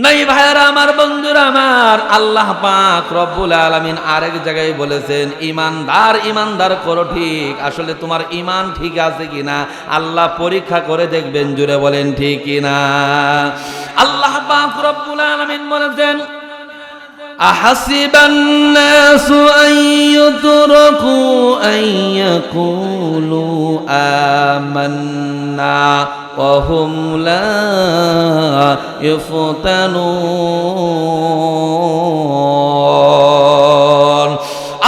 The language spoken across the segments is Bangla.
নাই ভাইরা আমার, বন্ধুরা আমার, আল্লাহ পাক রব্বুল আলামিন আরেক জায়গায় বলেছেন, ইমানদার করো ঠিক। আসলে তোমার ইমান ঠিক আছে কিনা আল্লাহ পরীক্ষা করে দেখবেন। জুড়ে বলেন ঠিক কিনা। আল্লাহ পাক রব্বুল আলামিন বলেছেন, আহাসিবান নাসু আন ইউতরাকু আন ইয়াকুলু আমান্না ওয়া হুম লা ইফতানুন।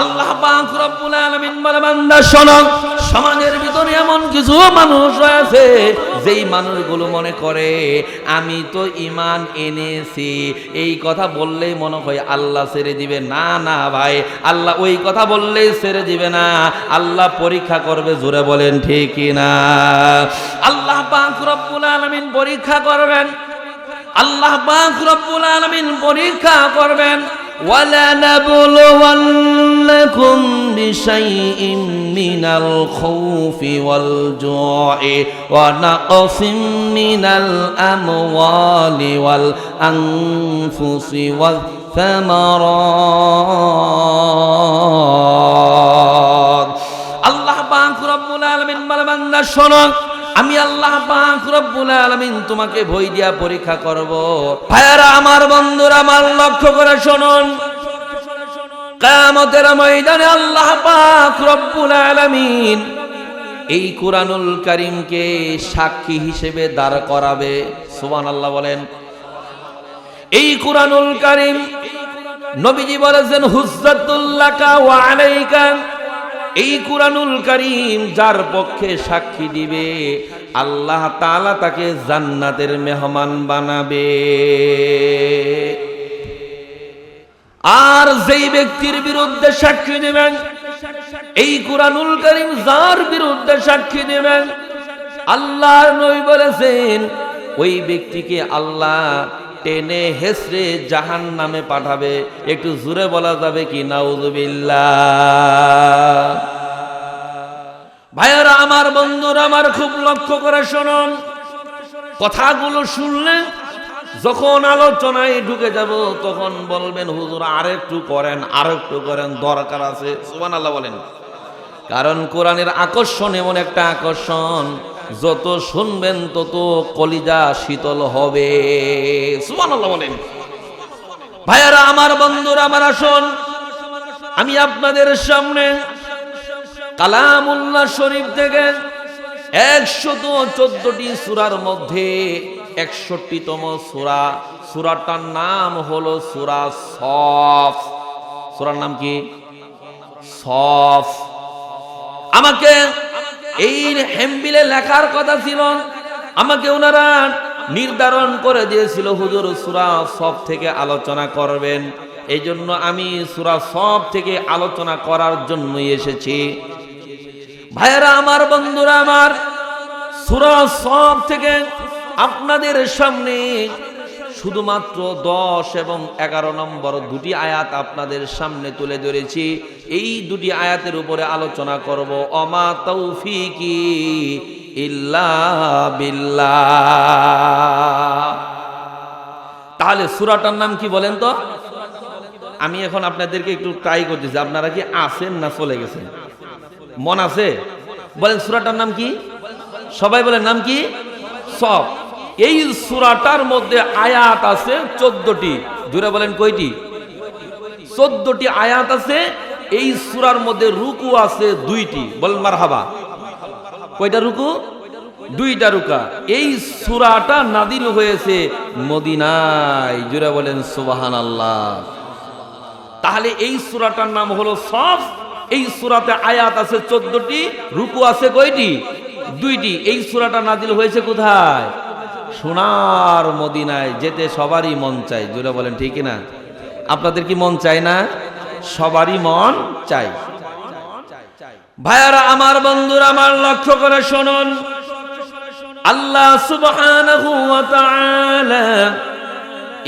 আল্লাহ পাক রব্বুল আলামিন বলে, বান্দা শোনো, সমাজের ভিতরে এমন কিছু মানুষ রয়েছে যেই মানুষগুলো মনে করে আমি তো ঈমান এনেছি, এই কথা বললেই মনে হয় আল্লাহ ছেড়ে দিবে। না না ভাই, আল্লাহ ওই কথা বললেই ছেড়ে দিবে না, আল্লাহ পরীক্ষা করবে। জোরে বলেন ঠিক কিনা। আল্লাহ পাক রব্বুল আলামিন পরীক্ষা করবেন। আল্লাহ পাক রব্বুল আলামিন পরীক্ষা করবেন। وَلَنَبْلُوَنَّكُمْ بِشَيْءٍ مِّنَ الْخَوْفِ وَالْجُوعِ وَنَقْصٍ مِّنَ الْأَمْوَالِ وَالْأَنفُسِ وَالثَّمَرَاتِ। আল্লাহ পাক রব্বুল আলামিন বলে, বান্দা শোনো, আমি আল্লাহ পাক রব্বুল আলামিন তোমাকে ভয় দিয়া পরীক্ষা করব। ভাইরা আমার, বন্ধুরা আমার, লক্ষ্য করে শুনুন, কিয়ামতের ময়দানে আল্লাহ পাক রব্বুল আলামিন এই কুরআনুল কারীমকে সাক্ষী হিসেবে দাঁড় করাবে। সুবহানাল্লাহ বলেন। এই কুরআনুল কারীম নবীজি বলেছেন, হুজ্জাতুল লাকা ওয়া আলাইকা। এই কুরআনুল কারীম যার পক্ষে সাক্ষী দিবে, আল্লাহ তাআলা তাকে জান্নাতের মেহমান বানাবে। আর যেই ব্যক্তির বিরুদ্ধে সাক্ষী দিবেন, এই কুরআনুল কারীম যার বিরুদ্ধে সাক্ষী দিবেন, আল্লাহর নবী বলেছেন ওই ব্যক্তিকে আল্লাহ টেনে হেসড়ে জাহান্নামে পাঠাবে। একটু জোরে বলা যাবে কি নাউযুবিল্লাহ। ভাইয়ারা আমার, বন্ধুরা আমার, খুব লক্ষ্য করে শুনুন, কথাগুলো শুনলে যখন আলোচনায় ঢুকে যাব তখন বলবেন, হুজুর আরেকটু করেন, দরকার আছে। সুবহানাল্লাহ বলেন। কারণ কোরআনের আকর্ষণ এমন একটা আকর্ষণ, যত শুনবেন তত কলিজা শীতল হবে। সুবহানাল্লাহ বলেন। ভাইয়ারা আমার, বন্ধুরা আমার, আসুন আমি আপনাদের সামনে কালামুল্লাহ শরীফ থেকে 114টি সূরার মধ্যে 61তম সূরা, সূরাটার নাম হলো সূরা সফ। সূরার নাম কি? সফ। আমাকে এই হেমবিলে লেখার কথা ছিল, আমাকে ওনারা নির্ধারণ করে দিয়েছিল হুজুর সূরা সফ থেকে আলোচনা করবেন। এই জন্য আমি সূরা সফ থেকে আলোচনা করার জন্যই এসেছি। ভাইয়েরা আমার, বন্ধুরা আমার, সূরা সফ থেকে আপনাদের সামনে শুধুমাত্র 10 এবং 11 নম্বর দুটি আয়াত আপনাদের সামনে তুলে ধরেছি। এই দুটি আয়াতের উপরে আলোচনা করব। অমা তৌফিকি ইল্লা বিল্লাহ। তাহলে সূরাটার নাম কি বলেন তো? আমি এখন আপনাদেরকে একটু ট্রাই করতেছি, আপনারা কি আছেন না চলে গেছেন? মন আছে? বলেন সূরাটার নাম কি? সবাই বলেন নাম কি? সফ। এই সূরাটার মধ্যে আয়াত আছে 14টি। জোরে বলেন কয়টি? 14টি আয়াত আছে। এই সূরার মধ্যে রুকু আছে 2টি। বলেন মারহাবা। কয়টা রুকু? 2টা রুকু। এই সূরাটা নাযিল হয়েছে মদিনায়। জোরে বলেন সুবহানাল্লাহ। তাহলে এই সূরাটার নাম হলো সফ। এই সূরাতে আয়াত আছে 14টি, রুকু আছে কয়টি? 2টি। এই সূরাটা নাযিল হয়েছে কোথায়? সোনার মদিনায়। যেতে সবারই মন চায়। জোরে বলেন ঠিক না? আপনাদের কি মন চায় না? সবারই মন চায়। ভাইয়ারা আমার, বন্ধুরা আমার, লক্ষ্য করে শুনুন, আল্লাহ সুবহানাহু ওয়া তাআলা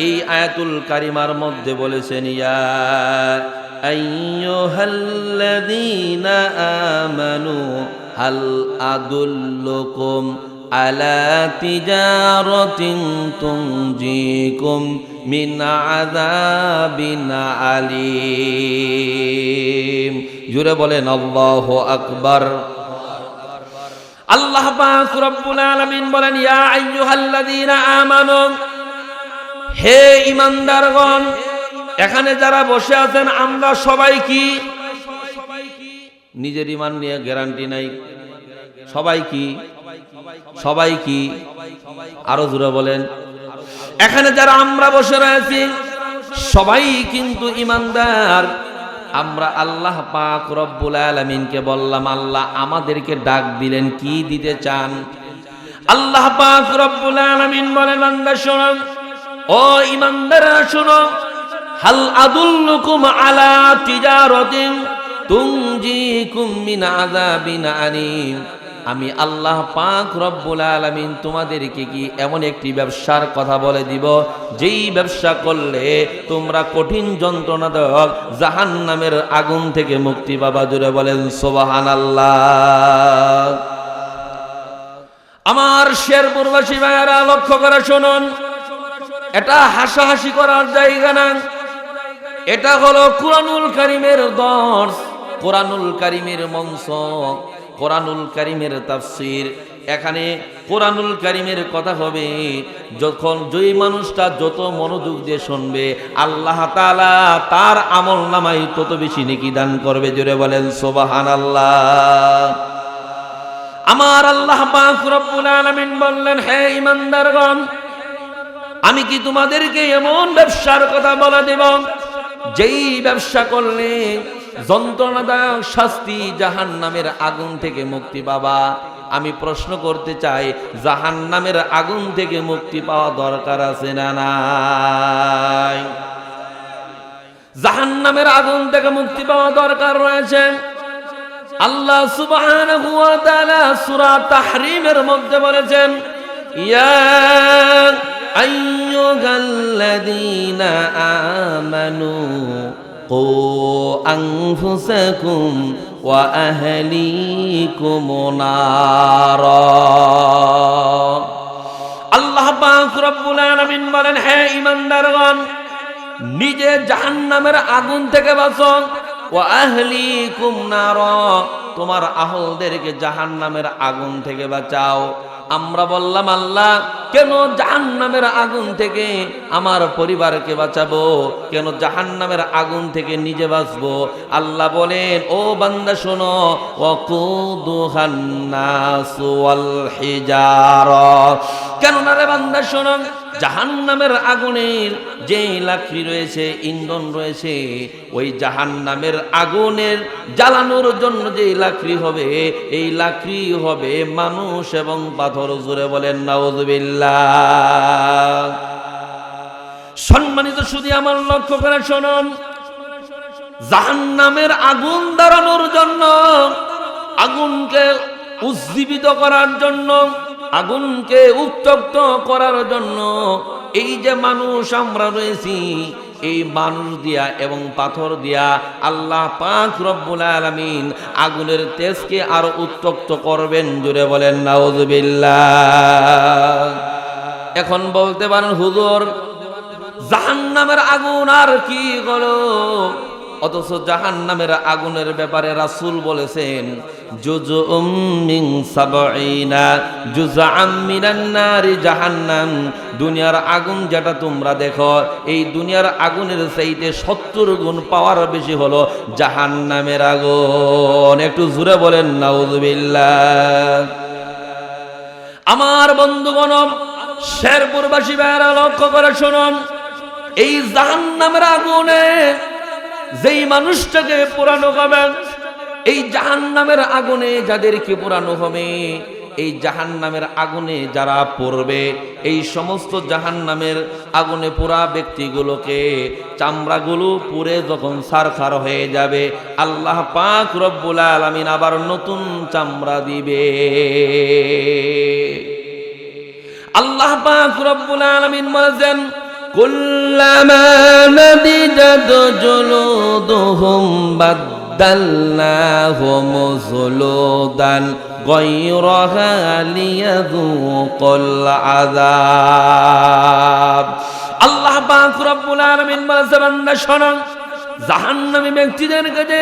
এই আয়াতুল কারিমার মধ্যে বলেছেন, ইয়া আইয়ুহাল্লাযীনা আমানু হাল আদুল্লুকুম আলা তিজারাতিন তুনজিকুম মিন আযাবিন আলীম। জোরে বলেন আল্লাহু আকবার। আল্লাহ পাক রব্বুল আলামিন বলেন, ইয়া আইয়ুহাল্লাযীনা আমানু, হে ঈমানদারগণ। এখানে যারা বসে আছেন আমরা সবাই কি? নিজের ঈমান নিয়ে গ্যারান্টি নাই। সবাই কি? সবাই কি? আরো জোরে বলেন। এখানে যারা আমরা বসে রয়েছি সবাই কিন্তু ঈমানদার। আমরা আল্লাহ পাক রব্বুল আলামিনকে বললাম, আল্লাহ আমাদেরকে ডাক দিলেন, কি দিতে চান? আল্লাহ পাক রব্বুল আলামিন বলেন, বান্দা শোনো, ও ঈমানদাররা শোনো, হাল আদুল্লুকুম আলা তিজারাতিন তুনজিকুম মিন আযাবিন আলীম। আমি আল্লাহ পাক রব্বুল আলামিন তোমাদেরকে কি এমন একটি ব্যবসার কথা বলে দিব যেই ব্যবসা করলে তোমরা কঠিন যন্ত্রণাদায়ক জাহান্নামের আগুন থেকে মুক্তি পাবা। জোরে বলেন সুবহানাল্লাহ। আমার শেরপুরবাসী ভাইয়েরা লক্ষ্য করে শুনুন, এটা হাসাহাসি করার জায়গা না, এটা হলো কুরআনুল কারীমের দর্স, কুরআনুল কারীমের মঞ্চ, কুরআনুল কারীমের তাফসীর। এখানে কুরআনুল কারীমের কথা হবে। যখন যেই মানুষটা যত মনোযোগ দিয়ে শুনবে আল্লাহ তাআলা তার আমলনামায় তত বেশি নেকি দান করবে। জোরে বলেন সুবহানাল্লাহ। আমার আল্লাহ পাক রব্বুল আলামিন বললেন, হে ঈমানদারগণ, আমি কি তোমাদেরকে এমন ব্যবসার কথা বলে দেব যেই ব্যবসা করলে যন্ত্রণাদায়ক শাস্তি জাহান্নামের আগুন থেকে মুক্তি পাবা? আমি প্রশ্ন করতে চাই, জাহান্নামের আগুন থেকে মুক্তি পাওয়া দরকার আছে না নাই? জাহান্নামের আগুন থেকে মুক্তি পাওয়া দরকার রয়েছে। আল্লাহ সুবহানাহু ওয়া তাআলা সূরা তাহরীমের মধ্যে বলেছেন, ইয়া আইয়ুহাল্লাযীনা আমানু কু আনফুসাকুম ওয়া আহলিকুম নারা। আল্লাহ পাক রব্বুল আলামিন বলেন, হে ঈমানদারগণ, নিজে জাহান্নামের আগুন থেকে বাঁচো, ওয়া আহলিকুম নারা, তোমার আহলদেরকে জাহান্নামের আগুন থেকে বাঁচাও। আমরা বললাম, আল্লাহ কেন জাহান্নামের আগুন থেকে আমার পরিবারকে বাঁচাবো, কেন জাহান্নামের আগুন থেকে নিজে বাঁচবো? আল্লাহ বলেন, ও বান্দা শোনো, ওয়াকুদুহান নাসু ওয়াল হিজারা। কেন না রে বান্দা শোনো, জাহান্নামের আগুনের যে লাকড়ি রয়েছে, ইন্ধন রয়েছে, ওই জাহান্নামের আগুনের জ্বালানোর জন্য যে লাকড়ি হবে, এই লাকড়ি হবে মানুষ এবং পাথর। জোরে বলেন নাউযুবিল্লাহ। সম্মানিত শুধু আমার লক্ষ্য করে শুনুন, জাহান্নামের আগুন দাঁড়ানোর জন্য, আগুনকে উজ্জীবিত করার জন্য, আগুনকে উত্তপ্ত করার জন্য এই যে মানুষ আমরা রয়েছি, এই মানুষ দিয়া এবং পাথর দিয়া আল্লাহ পাক রব্বুল আলামিন আগুনের তেজকে আরো উত্তপ্ত করবেন। জোরে বলেন নাউযুবিল্লাহ। এখন বলতে পারেন, হুজুর জাহান্নামের আগুন আর কি করো? অথচ জাহান্নামের আগুনের ব্যাপারে রাসূল বলেছেন, জুজউম মিন সাবঈনা জুজআম মিনান নারি জাহান্নাম। দুনিয়ার আগুন যেটা তোমরা দেখো, এই দুনিয়ার আগুনের চাইতে 70 গুণ পাওয়ার বেশি হলো জাহান্নামের আগুন। একটু জোরে বলেন নাউযুবিল্লাহ। আমার বন্ধুগণ, শেরপুরবাসী ভাইয়েরা লক্ষ্য করে শুনুন, এই জাহান্নামের আগুনে যেই মানুষটাকে পোড়ানো হবে, এই জাহান্নামের আগুনে যাদেরকে পোড়ানো হবে, এই জাহান্নামের আগুনে যারা পড়বে, এই সমস্ত জাহান্নামের আগুনে পোড়া ব্যক্তিগুলোকে চামড়াগুলো পুড়ে যখন ছারখার হয়ে যাবে, আল্লাহ পাক রব্বুল আলামিন আবার নতুন চামড়া দিবে। আল্লাহ পাক রব্বুল আলামিন বলেছেন, কুল্লামা নাদিজাত জুলুদুহুম وبدلناهم جلودا غيرها ليذوقوا العذاب আল্লাহ পাক রব্বুল আলামিন বলেছেন বান্দা শোনো জাহান্নামী ব্যক্তিদেরকে যে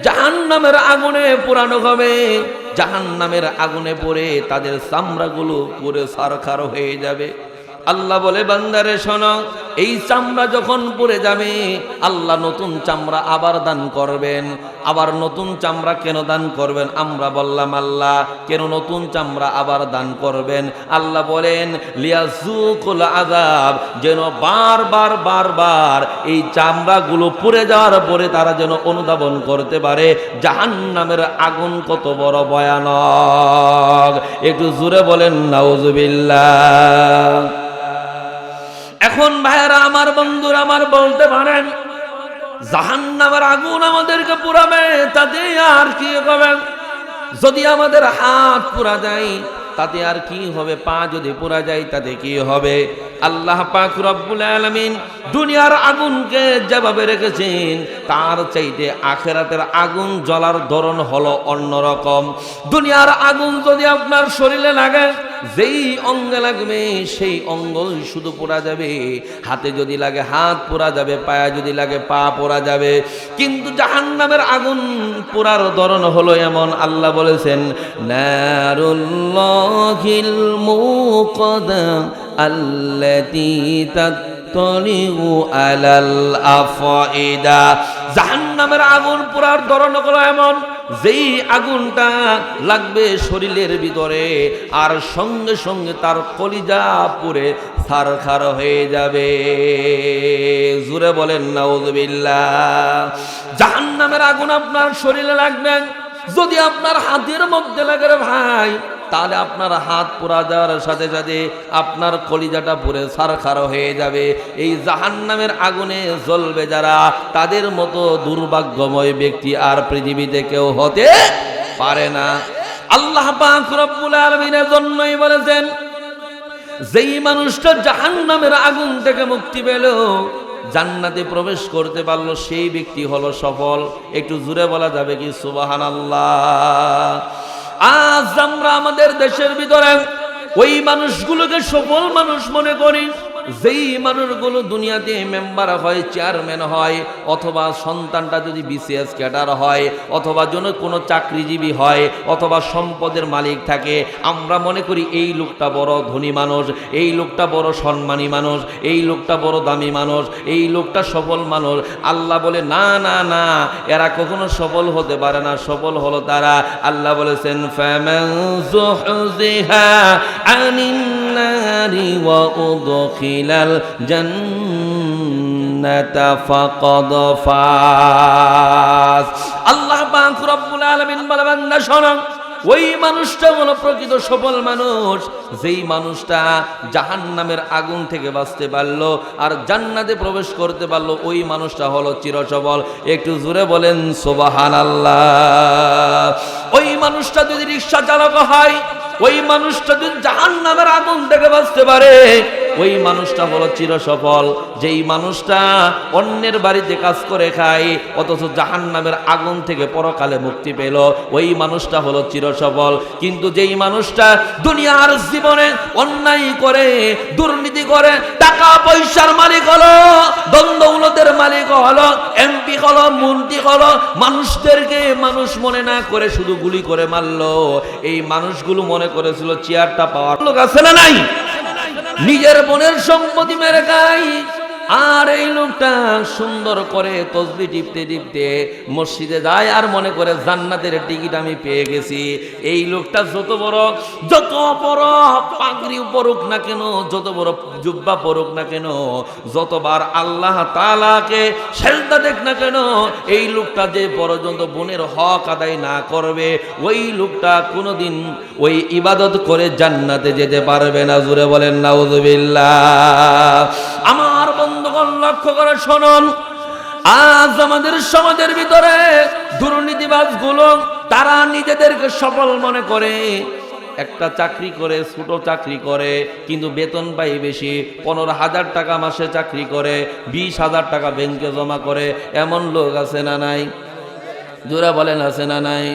জাহান্নামের আগুনে পোড়ানো হবে জাহান্নামের আগুনে পড়ে তাদের চামড়াগুলো পুরো ছারখার হয়ে যাবে আল্লাহ বলে বান্দারে শোনো এই চামড়া যখন পুড়ে যাবে আল্লাহ নতুন চামড়া আবার দান করবেন আবার নতুন চামড়া কেন দান করবেন আমরা বললাম আল্লাহ কেন নতুন চামড়া আবার দান করবেন আল্লাহ বলেন লিয়াযুকুল আযাব যেন বারবার বারবার এই চামড়াগুলো পুড়ে যাওয়ার পরে তারা যেন অনুধাবন করতে পারে জাহান্নামের আগুন কত বড় ভয়ানক একটু জোরে বলেন নাউজুবিল্লাহ এখন ভাইরা আমার বন্ধুরা আমার বলতে পারেন জাহান্নামের আগুন আমাদেরকে পুড়াবে তাতে আর কি হবে যদি আমাদের হাত পুড়া যায় তাতে আর কি হবে পা যদি পুড়া যায় তাতে কি হবে আল্লাহ পাক রব্বুল আলামিন দুনিয়ার আগুনকে যেভাবে রেখেছেন তার চাইতে আখিরাতের আগুন জ্বলার ধরন হলো অন্যরকম দুনিয়ার আগুন যদি আপনার শরীরে লাগে যেই অঙ্গে লাগবে সেই অঙ্গ শুধু পোড়া যাবে হাতে যদি লাগে হাত পোড়া যাবে পায়ে যদি লাগে পা পোড়া যাবে কিন্তু জাহান্নামের আগুন পোড়ার ধরন হলো এমন আল্লাহ বলেছেন নারুল্লাহিল মুকাদা আল্লাতী তাতলিউ আলাল আফইদা জাহান্নামের আগুন পোড়ার ধরন হলো এমন যেই আগুনটা লাগবে শরীরের ভিতরে আর সঙ্গে সঙ্গে তার কলিজা পুড়ে ছারখার হয়ে যাবে জোরে বলেন নাউজুবিল্লাহ জাহান্নামের আগুন আপনার শরীরে লাগবে যদি আপনার হাতের মধ্যে লাগে রে ভাই তাহলে আপনার হাত পোড়া যাওয়ার সাথে সাথে আপনার কলিজাটা পুড়ে ছারখার হয়ে যাবে এই জাহান্নামের আগুনে জ্বলবে যারা তাদের মতো দুর্ভাগ্যময় ব্যক্তি আর পৃথিবীতে কেউ হতে পারে না আল্লাহ পাক রব্বুল আলামিনের জন্যই বলেছেন যেই মানুষটা জাহান্নামের আগুন থেকে মুক্তি পেল জান্নাতে প্রবেশ করতে পারলো সেই ব্যক্তি হলো সফল একটু জোরে বলা যাবে কি সুবহানাল্লাহ আজ আমরা আমাদের দেশের ভিতরে ওই মানুষগুলোকে সফল মানুষ মনে করি যেই মানুষগুলো দুনিয়াতে মেম্বার হয় চেয়ারম্যান হয় অথবা সন্তানটা যদি বিসিএস ক্যাডার হয় অথবা কোনো চাকরিজীবী হয় অথবা সম্পদের মালিক থাকে আমরা মনে করি এই লোকটা বড় ধনী মানুষ এই লোকটা বড় সম্মানী মানুষ এই লোকটা বড় দামি মানুষ এই লোকটা সফল মানুষ আল্লাহ বলে না না না এরা কখনো সফল হতে পারে না সফল হলো তারা আল্লাহ বলেছেন ফামান যুহজিহা আনিন নারি ওয়া উদখিলাল জান্নাতা ফাকাদ ফাজ আল্লাহ পাক রব্বুল আলামিন বলে বান্দা শোনো ওই মানুষটা হলো প্রকৃত সফল মানুষ যেই মানুষটা জাহান্নামের আগুন থেকে বাঁচতে পারলো আর জান্নাতে প্রবেশ করতে পারলো ওই মানুষটা হলো চিরসফল একটু জোরে বলেন সুবহানাল্লাহ ওই মানুষটা যদি রিকশা চালক হয় ওই মানুষটা যদি জাহান্নামের আগুন থেকে বাঁচতে পারে ওই মানুষটা হলো চিরসফল যেই মানুষটা অন্যের বাড়িতে কাজ করে খায় অথচ জাহান্নামের আগুন থেকে পরকালে মুক্তি পেল ওই মানুষটা হলো চিরসফল কিন্তু যেই মানুষটা দুনিয়ার জীবনে অন্যায় করে দুর্নীতি করে টাকা পয়সার মালিক হলো দৌলতের মালিক হলো এমপি হলো মন্ত্রী হলো মানুষদেরকে মানুষ মনে না করে শুধু গুলি করে মারলো এই মানুষগুলো মনে করেছিল চেয়ারটা পাওয়ার লোক আছে না নাই নিজের বোনের সম্পত্তি মেরে খায় আর এই লোকটা সুন্দর করে তসবিহ টিপতে টিপতে মসজিদে যায় আর মনে করে জান্নাতের টিকিট আমি পেয়ে গেছি এই লোকটা যত বড় পাগড়ি পরুক না কেন যত বড় জুব্বা পরুক না কেন যতবার আল্লাহ তাআলাকে সেজদা দেখ না কেন এই লোকটা যে পর্যন্ত বোনের হক আদায় না করবে ওই লোকটা কোনোদিন ওই ইবাদত করে জান্নাতে যেতে পারবে না জোরে বলেন নাউজুবিল্লাহ আমার বন্ধুগণ লক্ষ্য করে শুনুন আজ আমাদের সমাজের ভিতরে দুর্নীতিবাজগুলো তারা নিজেদেরকে সফল মনে করে একটা চাকরি করে ছোট চাকরি করে কিন্তু বেতন পাই বেশি 15,000 টাকা মাসে চাকরি করে 20,000 টাকা ব্যাংকে জমা করে এমন লোক আছে না নাই জোরে বলেন আছে না নাই?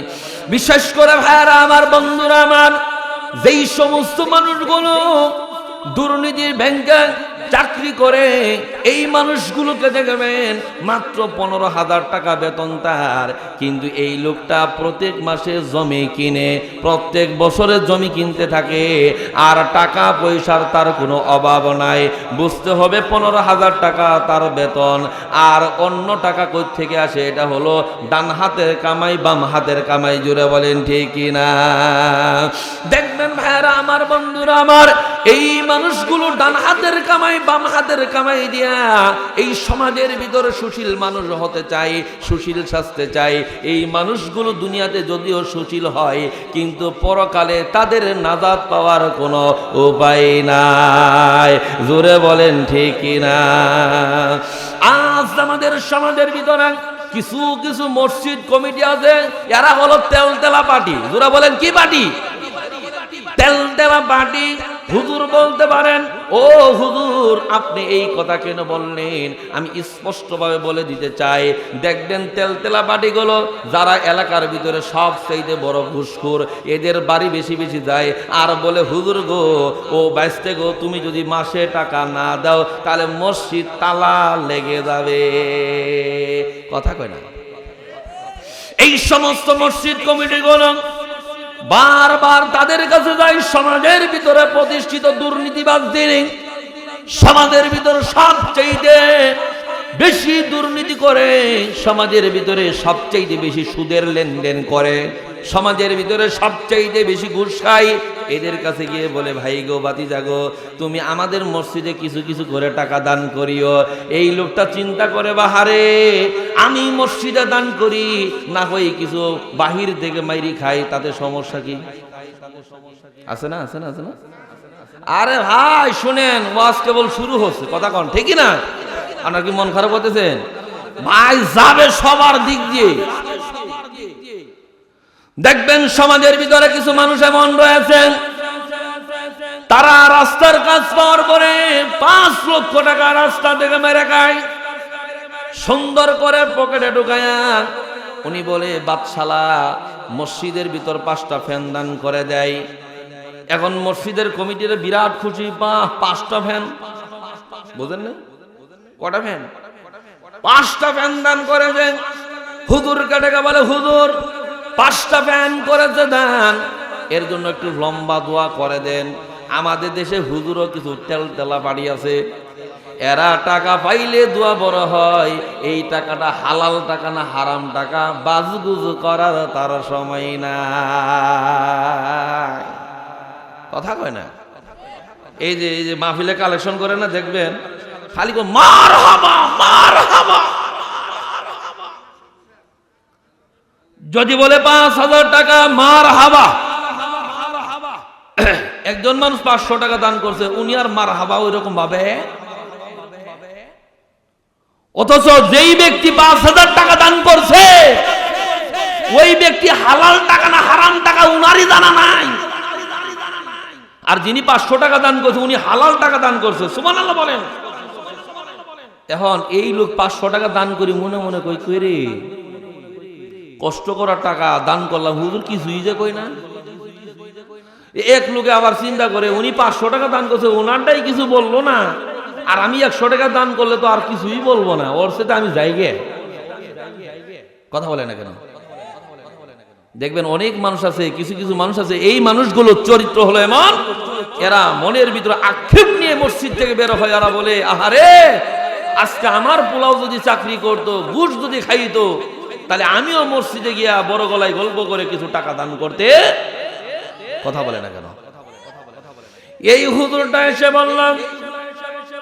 বিশেষ করে ভাইরা আমার, বন্ধুরা আমার, যেই সমস্ত মানুষগুলো দুর্নীতির ব্যাংকে চাকরি করে, এই মানুষগুলোকে দেখবেন মাত্র 15,000 টাকা বেতন তার, কিন্তু এই লোকটা প্রত্যেক মাসে জমি কিনে, প্রত্যেক বছরে জমি কিনতে থাকে, আর টাকা পয়সার তার কোনো অভাব নাই। বুঝতে হবে 15,000 টাকা তার বেতন, আর অন্য টাকা কই থেকে আসে? এটা হলো ডান হাতের কামাই, বাম হাতের কামাই। জুড়ে বলেন ঠিক কিনা? দেখবেন ভাইরা আমার, বন্ধুরা আমার, এই মানুষগুলো ডান হাতের কামাই, বাম হাতের কামাই দিয়া এই সমাজের ভিতরে সুশীল মানুষ হতে চায়, সুশীল সাজতে চায়। এই মানুষগুলো দুনিয়াতে যদিও সুশীল হয়, কিন্তু পরকালে তাদের নাজাত পাওয়ার কোনো উপায় নাই। জোরে বলেন ঠিক কিনা? আজ আমাদের সমাজের ভিতরে কিছু কিছু মসজিদ কমিটি আছে, এরা হলো তেলতেলা পার্টি। জোরে বলেন কি পার্টি? তেলতেলা পার্টি। হুজুর বলতে পারেন, ও হুজুর আপনি এই কথা কেন বললেন? আমি স্পষ্টভাবে বলে দিতে চাই, দেখবেন তেলতেলা বাড়িগুলো যারা এলাকার ভিতরে সবচেয়ে বড় ঘুষখোর, এদের বাড়ি বেশি বেশি যায়, আর বলে হুজুর গো, ও বাইস্তে গো, তুমি যদি মাসে টাকা না দাও তাহলে মসজিদ তালা লেগে যাবে। কথা কয় না? এই সমস্ত মসজিদ কমিটিগুলো বারবার তাদের কাছে যায়, সমাজের ভিতরে প্রতিষ্ঠিত দুর্নীতিবাজ যিনি সমাজের ভিতরে সবচেয়ে বেশি দুর্নীতি করে, সমাজের ভিতরে সবচেয়ে বেশি সুদের লেনদেন করে, সমাজের ভিতরে সবচেয়ে বেশি ঘুষ খায়, এদের কাছে গিয়ে বলে, ভাই গো, বাতিজা গো, তুমি আমাদের মসজিদে কিছু কিছু করে টাকা দান করিও। এই লোকটা চিন্তা করে, বাহারে আমি মসজিদে দান করি, না হয়ে কিছু বাহির থেকে মাইরি খাই, তাতে সমস্যা কি? আছে না? আছে না? আছে না? আরে ভাই শুনেন, ওয়াজ কেবল শুরু হচ্ছে, কথা কন ঠিক না? আপনার কি মন খারাপ হতেছেন? ভাই যাবে সবার দিক দিয়ে। দেখবেন সমাজের ভিতরে কিছু মানুষ এমন রয়েছেন, তারা রাস্তার কাজ পাওয়ার পরে 5 লক্ষ টাকা রাস্তা থেকে মেরে খায়, সুন্দর করে পকেটে ঢুকায়া উনি বলে, বাদশালা মসজিদের ভিতর 5টা ফ্যান দান করে দেয়। এখন মসজিদের কমিটির বিরাট খুশি, 5টা ফ্যান। বুঝেন না? কটা ফ্যান? 5টা ফ্যান দান করেছে। হুজুর কাটাকে বলে, হুজুর 5টা ফ্যান করেছে দান, এর জন্য একটু লম্বা দোয়া করে দেন। আমাদের দেশে হুজুরও কিছু তেলতেলা বাড়ি আছে, এরা টাকা পাইলে দোয়া বড় হয়। এই টাকাটা হালাল টাকা না হারাম টাকা, বাজগুজু করার তার সময় না। কথা কয় না? এই যে মাহফিলে কালেকশন করে না, দেখবেন খালি কো মারহাবা মারহাবা। যদি বলে 5,000 টাকা মারহাবা, একজন মানুষ 500 টাকা দান করছে, উনি আর মারহাবা ওই রকম ভাবে। অথচ যেই ব্যক্তি 5,000 টাকা দান করছে, ওই ব্যক্তি হালাল টাকা না হারাম টাকা উনারই জানা নাই। আর যিনি 500 টাকা দান করছে, উনি হালাল টাকা দান করছে। সুবহানাল্লাহ বলেন। এখন এই লোক 500 টাকা দান করি মনে মনে কই, কই রে, কষ্ট করার টাকা দান করলাম, হুজুর কিছুই যে কই না। এক লোকে আবার চিন্তা করে, উনি 500 টাকা দান করছে, ওনারটাই কিছু বললো না, আর আমি 100 টাকা দান করলে তো আর কিছুই বলবো না, ওর সাথে আমি যাই গে। কথা বলে না কেন? দেখবেন অনেক মানুষ আছে, কিছু কিছু মানুষ আছে, এই মানুষগুলোর চরিত্র হলো এমন, এরা মনের ভিতরে আক্ষেপ নিয়ে মসজিদ থেকে বের হয়, এরা বলে, আহারে আজকে আমার পোলাও যদি চাকরি করতো, ঘুষ যদি খাইতো, তাহলে আমিও মসজিদে গিয়া বড় গলায় গল্প করে কিছু টাকা দান করতে। কথা বলে না কেন? এই হুজুরটা এসে বললাম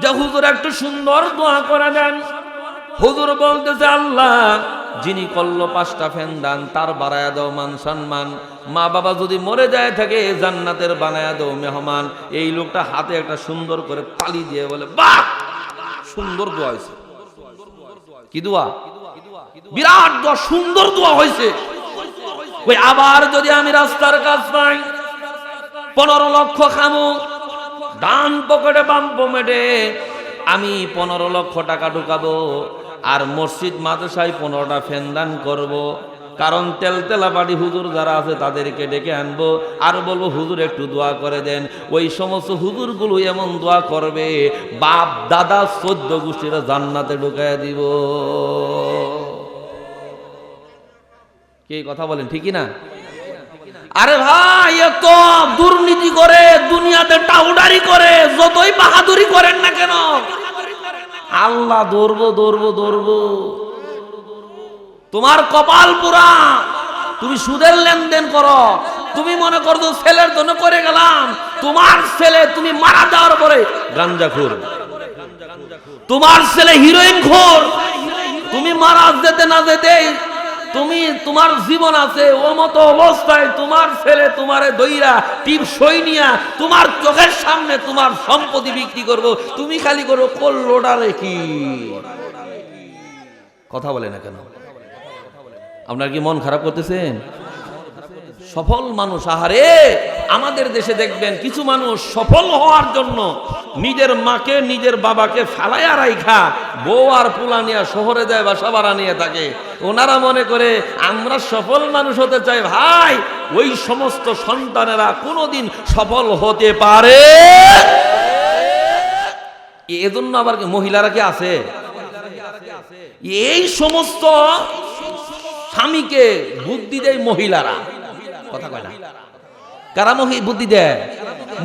যে, হুজুর একটু সুন্দর দোয়া করে দেন। হুজুর বলতেছে, আল্লাহ যিনি করলো 5টা ফ্যান দান, তার বাড়ায়া দাও মান সম্মান। মা বাবা যদি মরে যায় থাকে, জান্নাতের বানায়া দাও মেহমান। এই লোকটা হাতে একটা সুন্দর করে তালি দিয়ে বলে, বাহ সুন্দর দোয়া হয়েছে। কি দোয়া? বিরাট দোয়া, সুন্দর দোয়া হয়েছে। ওই আবার যদি আমি রাস্তার কাজ পাই, 15 লক্ষ খামু, ডান পকেটে বাম পকেটে আমি 15 লক্ষ টাকা ঢুকাবো, আর মসজিদ মাদ্রাসায় 15টা ফ্যান দান করবো, কারণ তেলতেলা পাটি হুজুর যারা আছে তাদেরকে ডেকে আনবো আর বলবো হুজুর একটু দোয়া করে দেন। ওই সমস্ত হুজুরগুলো এমন দোয়া করবে বাপ দাদা 14 গোষ্ঠীরা জান্নাতে ঢুকায় দিব। কি কথা বলেন ঠিকই না? আরে ভাই এত দুর্নীতি করে দুনিয়াতে টাউডারি করে যতই বাহাদুরি করেন না কেন আল্লাহ ধরবো ধরবো ধরবো। তোমার কপাল পুরা, তুমি সুদের লেনদেন করো, তুমি মনে করো ছেলের জন্য করে গেলাম, তোমার ছেলে তুমি মারা যাওয়ার পরে গাঞ্জাখোর, তোমার ছেলে হিরোইন খোর, তুমি মারা যেতে না যেতে তুমি তোমার জীবন আছে ও মতো অবস্থায় তোমার ছেলে তোমারে দইরা টিপ সই নিয়া তোমার চোখের সামনে তোমার সম্পত্তি বিক্রি করব, তুমি খালি করো কল্লোডারে কি কথা বলে না কেন? আপনার কি মন খারাপ করতেছেন? সফল মানুষ, আহারে আমাদের দেশে দেখবেন কিছু মানুষ সফল হওয়ার জন্য নিজের মাকে নিজের বাবাকে ফালাইয়া রাইখা বউ আর পোলা নিয়ে শহরে যায় বাসা ভাড়া নিয়ে থাকে। ওনারা মনে করে আমরা সফল মানুষ হতে চাই। ভাই ওই সমস্ত সন্তানেরা কোনোদিন সফল হতে পারে? এজন্য আবার মহিলারা কি আছে এই সমস্ত স্বামীকে বুদ্ধি দেয় মহিলারা, কথা কয় না কারা বুদ্ধি দেয়?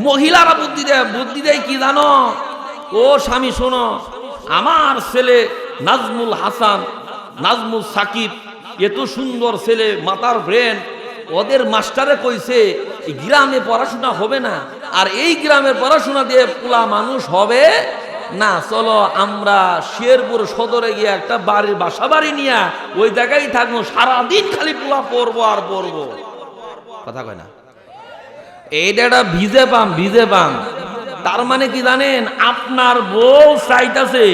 মহিলারা বুদ্ধি দেয়। বুদ্ধি দেয় কি জানো? ও স্বামী শোনো, আমার ছেলে নাজমুল হাসান, নাজমুল সাকিব, এত সুন্দর ছেলে, মাথার ব্রেন, ওদের মাস্টারে কইছে এই গ্রামে পড়াশোনা হবে না, আর এই গ্রামের পড়াশোনা দিয়ে পোলা মানুষ হবে না, চলো আমরা শেরপুর সদরে গিয়ে একটা বাড়ির বাসা বাড়ি নিয়ে ওই জায়গায় থাকবো, সারাদিন খালি পোলা পড়বো আর পড়বো, কথা কয় না? এইটা ভিজে পাম, ভিজে পাম। তার মানে কি জানেন? আপনার বউ চাইতাছে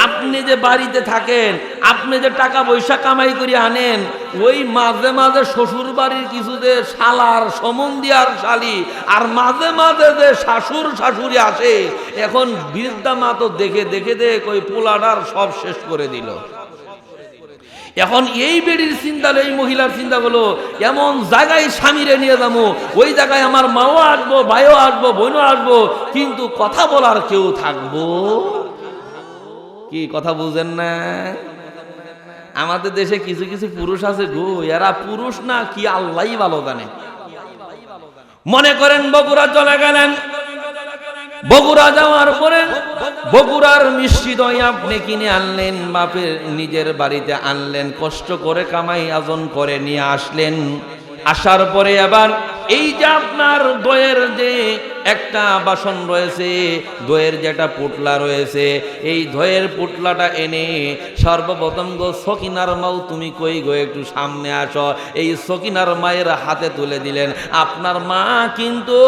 আপনি যে বাড়িতে থাকেন, আপনি যে টাকা পয়সা কামাই করে আনেন, ওই মাঝে মাঝে শ্বশুর বাড়ির কিছু যে শালার সম্বন্ধী আর শালি, আর মাঝে মাঝে যে শাশুর শাশুড়ি আসে, এখন বৃদ্ধা মা তো দেখে দেখে দেখ ওই পোলাটার সব শেষ করে দিল। এখন এই বেডির চিন্তা, এই মহিলার চিন্তা হলো এমন জায়গায় স্বামীরে নিয়ে যাবো, ওই জায়গায় আমার মাও আসবো, ভাইও আসবো, বোনও আসবো, কিন্তু কথা বলার কেউ থাকবো কি? কথা বুঝেন না? আমাদের দেশে কিছু কিছু পুরুষ আছে গো, এরা পুরুষ না কি আল্লাহই ভালো জানে। মনে করেন বগুড়া চলে গেলেন, বগুড়া যাওয়ার পরে বগুড়ার মিষ্টি দই আপনি কিনে আনলেন, বাপের নিজের বাড়িতে আনলেন, কষ্ট করে কামাই আয়োজন করে নিয়ে আসলেন। আসার পরে আবার এই যে আপনার দইয়ের যে একটা বাসন রয়েছে, দইয়ের যেটা পুটলা রয়েছে, এই দইয়ের পুটলাটা এনে সর্বপ্রথম গো সকিনার মাও তুমি কই গো, একটু সামনে আসো। এই সকিনার মায়ের হাতে তুলে দিলেন। আপনার মা কিন্তু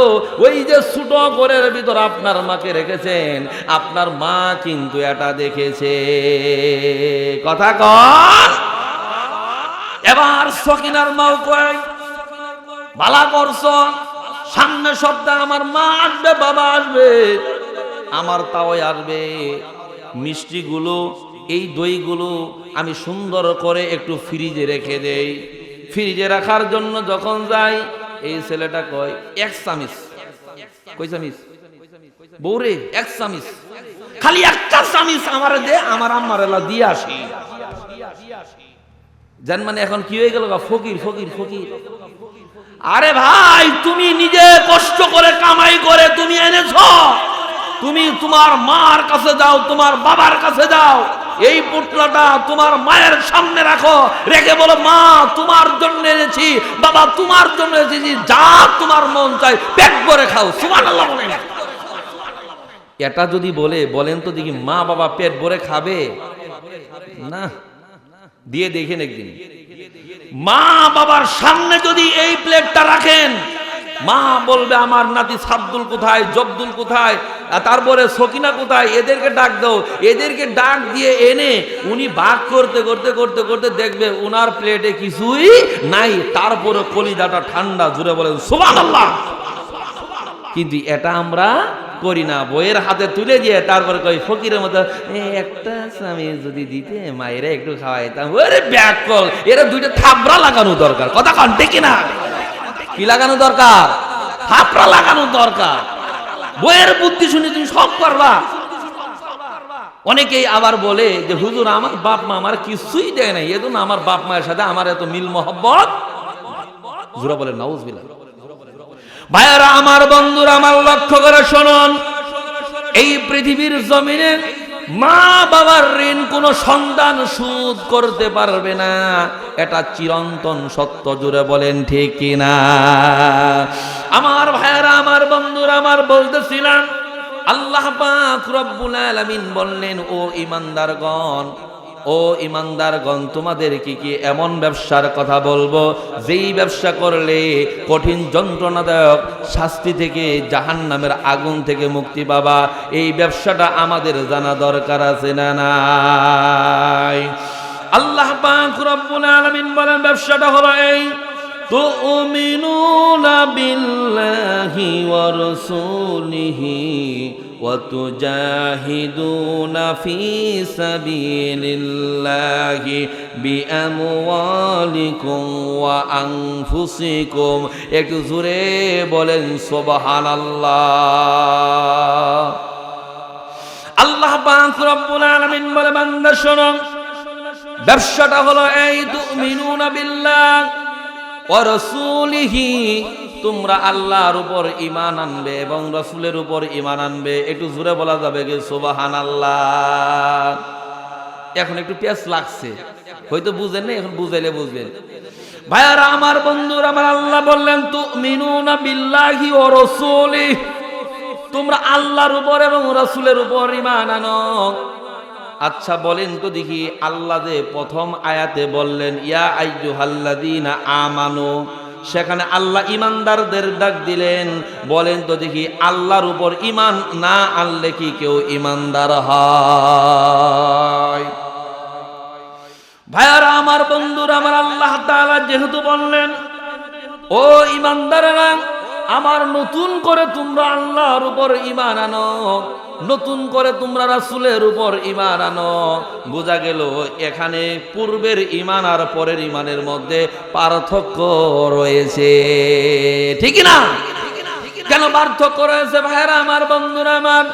ওই যে ছোট ঘরের ভিতর আপনার মাকে রেখেছেন, আপনার মা কিন্তু এটা দেখেছে, কথা কন। এবার সকিনার মাও কয় ভালা করছ, সামনে সপ্তাহে আমার মা আসবে, বাবা আসবে, আমার তাও আসবে, মিষ্টিগুলো এই দইগুলো আমি সুন্দর করে একটু ফ্রিজে রেখে দেই। ফ্রিজে রাখার জন্য যখন যাই, এই ছেলেটা কয় 1 চামিচ। কই চামিচ? বৌরে 1 চামিচ, খালি একটা চামিচ আমার দে, আমার আম্মার এলা দিয়ে আসি। জান মানে এখন কি হয়ে গেল? ফকির ফকির ফকির। আরে ভাই তুমি নিজে কষ্ট করে কামাই করে তুমি এনেছো, তুমি তোমার মার কাছে যাও, তোমার বাবার কাছে যাও, এই পুটলাটা তোমার মায়ের সামনে রাখো, রেখে বলো মা তোমার জন্য এনেছি, বাবা তোমার জন্য এনেছি, যা তোমার মন চাই পেট ভরে খাও। সুবহানাল্লাহ বলেন। এটা যদি বলেন তো দেখি মা বাবা পেট ভরে খাবে না? দিয়ে দেখেন একদিন মা বাবার সামনে যদি এই প্লেটটা রাখেন, মা বলবে আমার নাতি সাবদুল কোথায়, জব্দুল কোথায়, তারপরে সকিনা কোথায়, এদেরকে ডাক দাও। এদেরকে ডাক দিয়ে এনে উনি ভাগ করতে করতে করতে করতে দেখবে উনার প্লেটে কিছুই নাই, তারপরে কলিজাটা ঠান্ডা, জুড়ে বলেন সুবহানাল্লাহ। কিন্তু এটা আমরা করি না, বইয়ের হাতে তুলে দিয়ে তারপরে কই ফকিরের মতো একটা স্বামী যদি দিতে মায়েরা একটু খাওয়াইতাম। ওরে ব্যাকল, এরা দুইটা থাবড়া লাগানো দরকার। কথা কন ঠিক কিনা? কি লাগানো দরকার? থাপড়া লাগানো দরকার। বইয়ের বুদ্ধি শুনে তুমি সব করবা। অনেকেই আবার বলে যে হুজুর আমার বাপ মা আমার কিছুই দেয় নাই, এজন্য আমার বাপ মায়ের সাথে আমার এত মিল মহব্বত। জোরা বলে নাউজুবিল্লাহ। ভাইয়ারা আমার, বন্ধুরা আমার, লক্ষ্য করে শুনুন, এই পৃথিবীর জমিনে মা বাবার ঋণ কোন সন্তান শোধ করতে পারবে না, এটা চিরন্তন সত্য। জুড়ে বলেন ঠিক কিনা? আমার ভাইয়ারা আমার, বন্ধুরা আমার, বলতেছিলাম আল্লাহ পাক রব্বুল আলামিন বললেন, ও ঈমানদারগণ, ও ঈমানদারগণ, তোমাদের কি এমন ব্যবসার কথা বলবো যেই ব্যবসা করলে কঠিন যন্ত্রণাদায়ক শাস্তি থেকে, জাহান্নামের আগুন থেকে মুক্তি পাবা। এই ব্যবসাটা আমাদের জানা দরকার আছে না নাই? আল্লাহ পাক রব্বুল আলামিন বলেন ব্যবসাটা হলো এই, তুমিনুনা বিল্লাহি ওয়া রাসূলিহি ওয়া তুজাহিদুনা ফি সাবিলিল্লাহি বিআমওয়ালিকুম ওয়া আনফুসিকুম। একটু জোরে বলেন সুবহানাল্লাহ। আল্লাহ পাক রব্বুল আলামিন বলে বান্দা শোনো, ব্যবসাটা হলো এই, তুমিনুনা বিল্লাহ ওয়া রাসূলিহি, তোমরা আল্লাহর উপর ঈমান আনবে এবং রাসূলের উপর ঈমান আনবে। একটু জোরে বলা যাবে কি সুবহানাল্লাহ? এখন একটু পেঁচ লাগছে, হয়তো বুঝেন না, এখন বুঝাইলে বুঝবেন। ভাইয়ারা আমার, বন্ধুরা আমার, আল্লাহ বললেন তুমিনুনা বিল্লাহি ওয়া রাসূলিহি, তোমরা আল্লাহর উপর এবং রাসূলের উপর ঈমান আনো। আচ্ছা বলেন তো দেখি, আল্লাহ যে প্রথম আয়াতে বললেন ইয়া আইয়ুহাল্লাযীনা আমানু, সেখানে আল্লাহ ইমানদারদের ডাক দিলেন। বলেন তো দেখি, আল্লাহর উপর ঈমান না আনলে কি কেউ ইমানদার হয়? ভাইয়ারা আমার, বন্ধুরা আমার, আল্লাহ তাআলা যেহেতু বললেন ও ইমানদাররা আমার, নতুন করে তোমরা আল্লাহর উপর ঈমান আনো, নতুন করে তোমরা রাসূলের উপর ঈমান আনো। বোঝা গেল এখানে পূর্বের ঈমান আর পরের ঈমানের মধ্যে পার্থক্য রয়েছে, ঠিক না? কেন পার্থক্য রয়েছে ভাইরা আমার, বন্ধুরা আমার?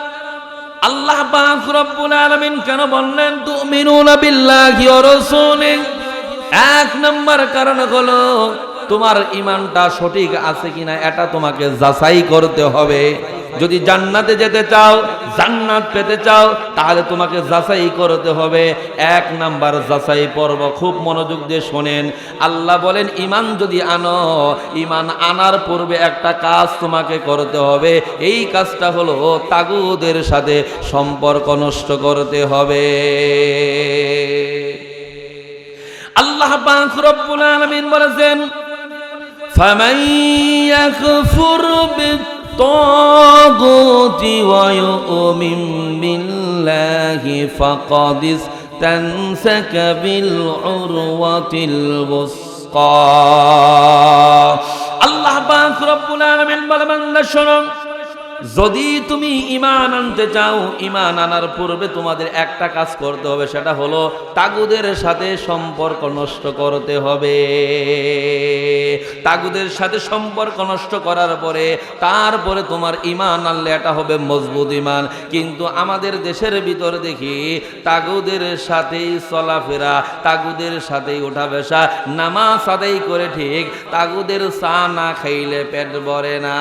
আল্লাহ পাক রব্বুল আলামিন কেন বললেন তুমিনুনা বিল্লাহি ওয়া রাসূলিহি? এক নম্বর কারণ হলো তোমার ঈমানটা সঠিক আছে কিনা এটা তোমাকে যাচাই করতে হবে। যদি জান্নাতে যেতে চাও, জান্নাত পেতে চাও, তাহলে তোমাকে যাচাই করতে হবে। এক নাম্বার যাচাই পর্ব, খুব মনোযোগ দিয়ে শোনেন। আল্লাহ বলেন ঈমান যদি আনো, ঈমান আনার পূর্বে একটা কাজ তোমাকে করতে হবে। এই কাজটা হলো তাগুদের সাথে সম্পর্ক নষ্ট করতে হবে। আল্লাহ পাক রব্বুল আলামিন বলেছেন ফামান ইয়াকফুর বিত্তাগুতি ওয়া ইউমিন বিল্লাহি ফাকাদ ইসতামসাকা বিল উরওয়াতিল ওয়াসকা। আল্লাহ পাক রব্বুল আলামিন বলেন বান্দা শোনো, যদি তুমি ঈমান আনতে চাও, ঈমান আনার পূর্বে তোমাদের একটা কাজ করতে হবে, সেটা হলো তাগুদের সাথে সম্পর্ক নষ্ট করতে হবে। তাগুদের সাথে সম্পর্ক নষ্ট করার পরে তারপরে তোমার ঈমান আনলে এটা হবে মজবুত ঈমান। কিন্তু আমাদের দেশের ভিতর দেখি তাগুদের সাথেই চলাফেরা, তাগুদের সাথেই ওঠা বসা, নামাজ আদায় করে ঠিক, তাগুদের চা না খাইলে পেট ভরে না।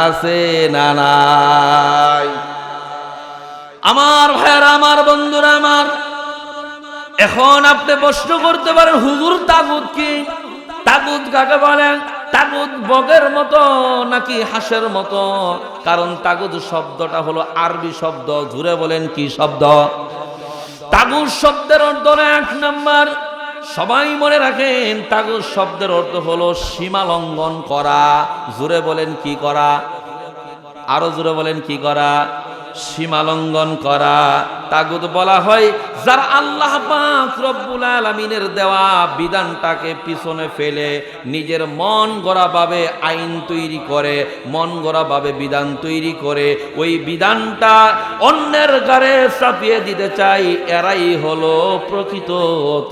আছে না নাই? আমার ভাইরা আমার, বন্ধুরা আমার, এখন আপনি প্রশ্ন করতে পারেন হুজুর তাগুত কি? তাগুত কাকে বলেন? তাগুত বগের মতো নাকি হাঁসের মতো? কারণ তাগুত শব্দটা হলো আরবি শব্দ। জুড়ে বলেন কি শব্দ? তাগুত শব্দের অর্থ এক নাম্বার, সবাই মনে রাখেন, তাগুত শব্দের অর্থ হলো সীমা লঙ্ঘন করা। জুড়ে বলেন কি করা? আরো জোরে বলেন কি করা? সীমা লঙ্ঘন করা। তাগুত বলা হয় যারা আল্লাহ পাক রব্বুল আলামিনের দেওয়া বিধানটাকে পিছনে ফেলে নিজের মন গড়াভাবে আইন তৈরি করে, মন গড়াভাবে বিধান তৈরি করে ওই বিধানটা অন্যের ঘাড়ে চাপিয়ে দিতে চাই, এরাই হলো প্রকৃত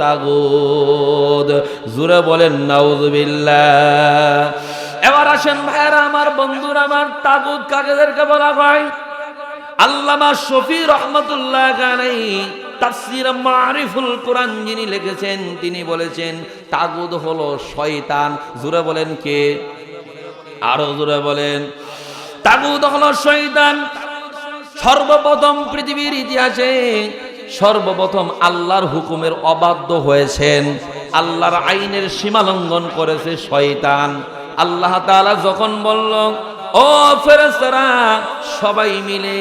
তাগুত। জোরে বলেন নাউযুবিল্লাহ। এবার আসেন ভাইরা আমার, বন্ধুরা আমার, তাগুত কাদেরকে বলা হয়? আল্লামা শফি রহমাতুল্লাহ আলাইহি তাফসীর মারিফুল কোরআন যিনি লিখেছেন তিনি বলেছেন তাগুত হলো শয়তান। জোরে বলেন কে? আরো জোরে বলেন। তাগুত হলো শয়তান। সর্বপ্রথম পৃথিবীর ইতিহাসে সর্বপ্রথম আল্লাহর হুকুমের অবাধ্য হয়েছেন, আল্লাহর আইনের সীমা লঙ্ঘন করেছে শয়তান। আল্লাহ তাআলা যখন বলল ও ফেরেশতারা সবাই মিলে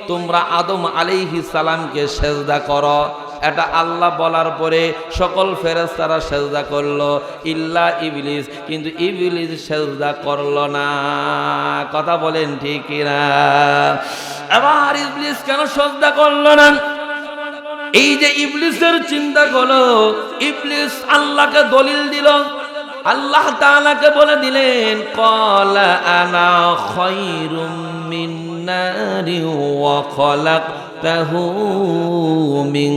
তোমরা আদম আলাইহিস সালামকে সেজদা করো, এটা আল্লাহ বলার পরে সকল ফেরেশতারা সেজদা করলো ইল্লা ইবলিস, কিন্তু ইবলিস সেজদা করলো না। কথা বলেন ঠিক কিনা? এবার ইবলিস কেন সেজদা করলো না? এই যে ইবলিসের চিন্তা করলো, ইবলিস আল্লাহকে দলিল দিল, আল্লাহ তাআলাকে বলে দিলেন ক্বালা আনা খায়রুম মিন নারি ওয়া খালাকতাহু মিন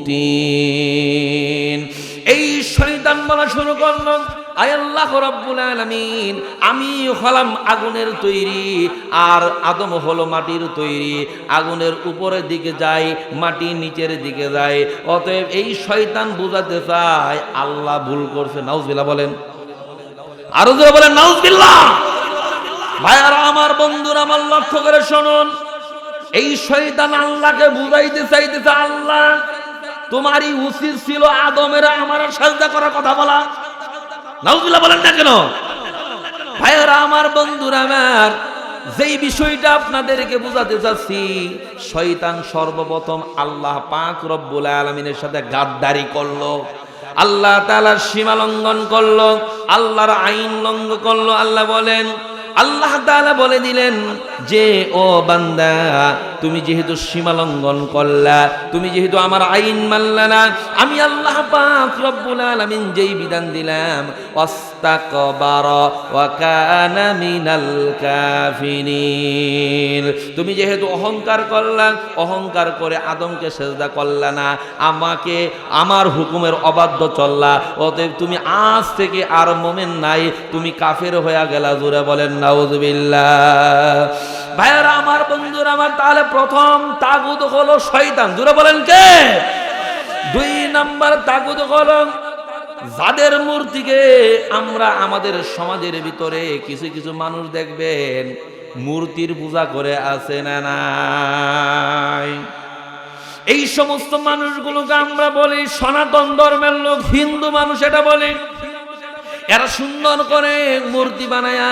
তিন। এই শয়তান বলা শুরু করলো আয় আল্লাহ রাব্বুল আলামিন, আমি হলাম আগুনের তৈরি আর আদম হলো মাটির তৈরি, আগুনের উপরের দিকে যায় মাটি নিচের দিকে যায়, অতএব এই শয়তান বুঝাতে চায় আল্লাহ ভুল করছে। নাউজুবিল্লাহ বলেন, আরো জোরে বলেন নাউজুবিল্লাহ। ভাইয়ারা আমার, বন্ধুরা আমার, লক্ষ্য করে শুনুন, এই শয়তান আল্লাহকে বুঝাইতে চাইতেছে আল্লাহ তোমারই উচিত ছিল আদমের আমার সাজদা করার কথা বলা। নাউজুবিল্লাহ বলেন না কেন? ভাইয়ারা আমার, বন্ধুরা আমার, যেই বিষয়টা আপনাদেরকে বুঝাতে চাচ্ছি, শয়তান সর্বপ্রথম আল্লাহ পাক রব্বুল আলামিনের সাথে গাদ্দারি করলো, আল্লাহ তাআলার সীমা লঙ্ঘন করলো, আল্লাহর আইন লঙ্ঘন করলো। আল্লাহ বলেন, আল্লাহ তাআলা বলে দিলেন যে ও বান্দা তুমি যেহেতু সীমা লঙ্ঘন করলা, তুমি যেহেতু আমার আইন মানলা না, আমি আল্লাহ পাক রব্বুল আলামিন যেই বিধান দিলাম ওয়াস্তাকবারা ওয়া কানা মিনাল কাফিরিন, তুমি যেহেতু অহংকার করলা, অহংকার করে আদমকে সেজদা করলা না, আমাকে আমার হুকুমের অবাধ্য চললা, অতএব তুমি আজ থেকে আর মুমিন নাই, তুমি কাফের হয়ে গেলা। জোরে বলেন নাউযুবিল্লাহ। ভাইয়ারা আমার, বন্ধুরা আমার, তাহলে প্রথম তাগুত হলো শয়তান। জোরে বলেন কে? দুই নাম্বার তাগুত হলো যাদের মূর্তিকে আমরা আমাদের সমাজের ভিতরে কিছু কিছু মানুষ দেখবেন মূর্তির পূজা করে আছে না নাই, এই সমস্ত মানুষগুলোকে আমরা বলি সনাতন ধর্মের লোক, হিন্দু মানুষ এটা বলে। এরা সুন্দর করে মূর্তি বানায়া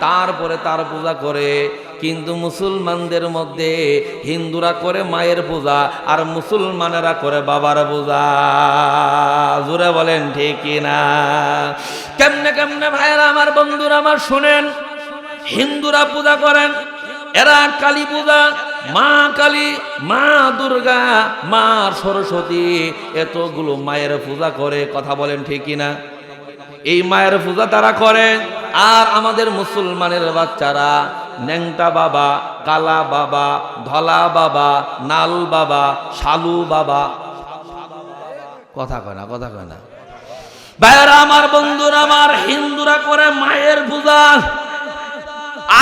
তারপরে তার পূজা করে, কিন্তু মুসলমানদের মধ্যে হিন্দুরা করে মায়ের পূজা আর মুসলমানেরা করে বাবার পূজা। জোরে বলেন ঠিক কিনা? কেমনে কেমনে ভাইরা আমার, বন্ধুরা আমার, শুনেন, হিন্দুরা পূজা করেন এরা কালী পূজা, মা কালী, মা দুর্গা, মা সরস্বতী, এতগুলো মায়ের পূজা করে। কথা বলেন ঠিক কিনা? এই মায়ের পূজা তারা করে, আর আমাদের মুসলমানের বাচ্চারা ন্যাংটা বাবা, কালা বাবা, ধলা বাবা, নাল বাবা, শালু বাবা, কথা কয় না, কথা কয় না। ভাইরা আমার, বন্ধুরা আমার, হিন্দুরা করে মায়ের পূজা,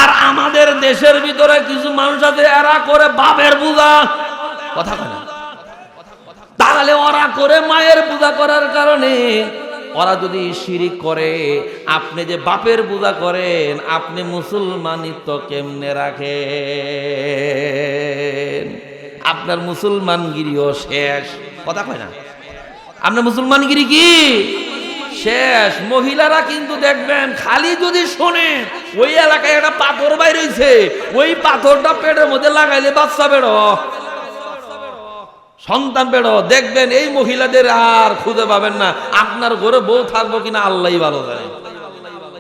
আর আমাদের দেশের ভিতরে কিছু মানুষ আছে এরা করে বাপের পূজা। কথা কয় না? তাহলে ওরা করে মায়ের পূজা করার কারণে ওরা যদি শিরিক করে, আপনি যে বাপের পূজা করেন আপনি মুসলমানিত্ব কেমনে রাখেন? আপনার মুসলমানগিরিও শেষ। কথা কয় না? আপনার মুসলমানগিরি কি শেষ? মহিলারা কিন্তু দেখবেন খালি যদি শোনে ওই এলাকায় একটা পাথর বাইর হইছে, ওই পাথরটা পেটের মধ্যে লাগাইলে বাচ্চা বেরো, সন্তান বেরো, দেখবেন এই মহিলাদের আর খুঁজে পাবেন না। আপনার ঘরে বউ থাকবো কিনা আল্লাহই ভালো জানে।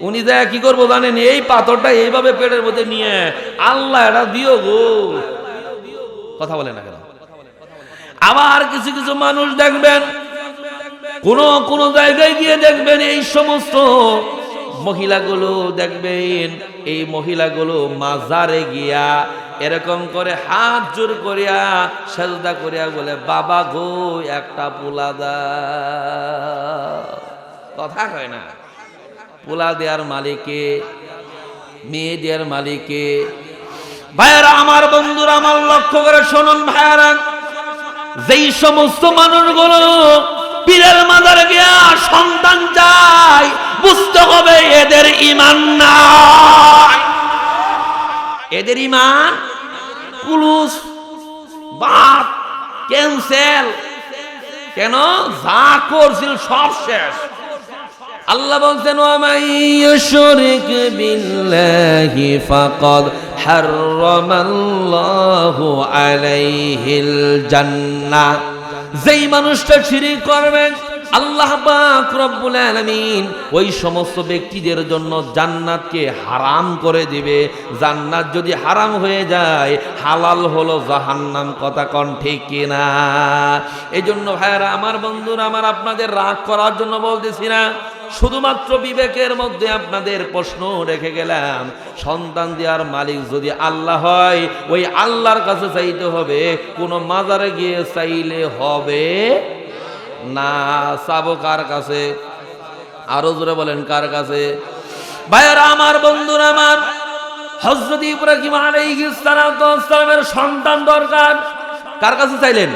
উনি যা কি করবো জানেন? এই পাথরটা এইভাবে পেটের মধ্যে নিয়ে আল্লাহ এটা দিও গো, কথা বলে না কেন? আবার কিছু কিছু মানুষ দেখবেন কোন জায়গায় গিয়ে দেখবেন এই সমস্ত মহিলাগুলো দেখবেন, এই মহিলাগুলো মাজারে গিয়া এরকম করে হাত জোর করিয়া সেজদা করিয়া বলে, বাবা গো একটা পোলা দাও। কথা কয় না। পোলা দেয়ার মালিকে, মেয়ে দেয়ার মালিকে। ভাইয়ারা আমার, বন্ধুরা আমার, লক্ষ্য করে শুনুন ভাইয়ারা, যেই সমস্ত মানুষগুলো পীরের মাজারে গিয়া সন্তান চায়, বুঝতে হবে এদের ঈমান নাই। এদের ঈমান কুলুস, বাদ, ক্যান্সেল। কেন? যা করছিল সব শেষ। আল্লাহ বলছেন, ওয়া মাইয়ুশরিক বিল্লাহি ফাকাদ হারামাল্লাহু আলাইহিল জান্নাহ। যেই মানুষটা শিরক করবে, আল্লাহ পাক রব্বুল আলামিন ওই সমস্ত ব্যক্তিদের জন্য জান্নাতকে হারাম করে দিবে। জান্নাত যদি হারাম হয়ে যায়, হালাল হলো জাহান্নাম। কথা কোন ঠিক কিনা? এই জন্য ভাইয়ারা আমার, বন্ধুরা আমার, আপনাদের রাগ করার জন্য বলতেছি না, শুধুমাত্র বিবেকের মধ্যে আপনাদের প্রশ্ন রেখে গেলাম। সন্তান দেওয়ার মালিক যদি আল্লাহ হয়, ওই আল্লাহর কাছে চাইতে হবে, কোন মাজারে গিয়ে চাইলে হবে না। চাবো কার কাছে? আরো জোরে বলেন, কার কাছে? ভাইয়ারা আমার, বন্ধুরা আমার, হযরত ইব্রাহিম আলাইহিস সালামের সন্তান দরকার। কার কাছে চাইলেন?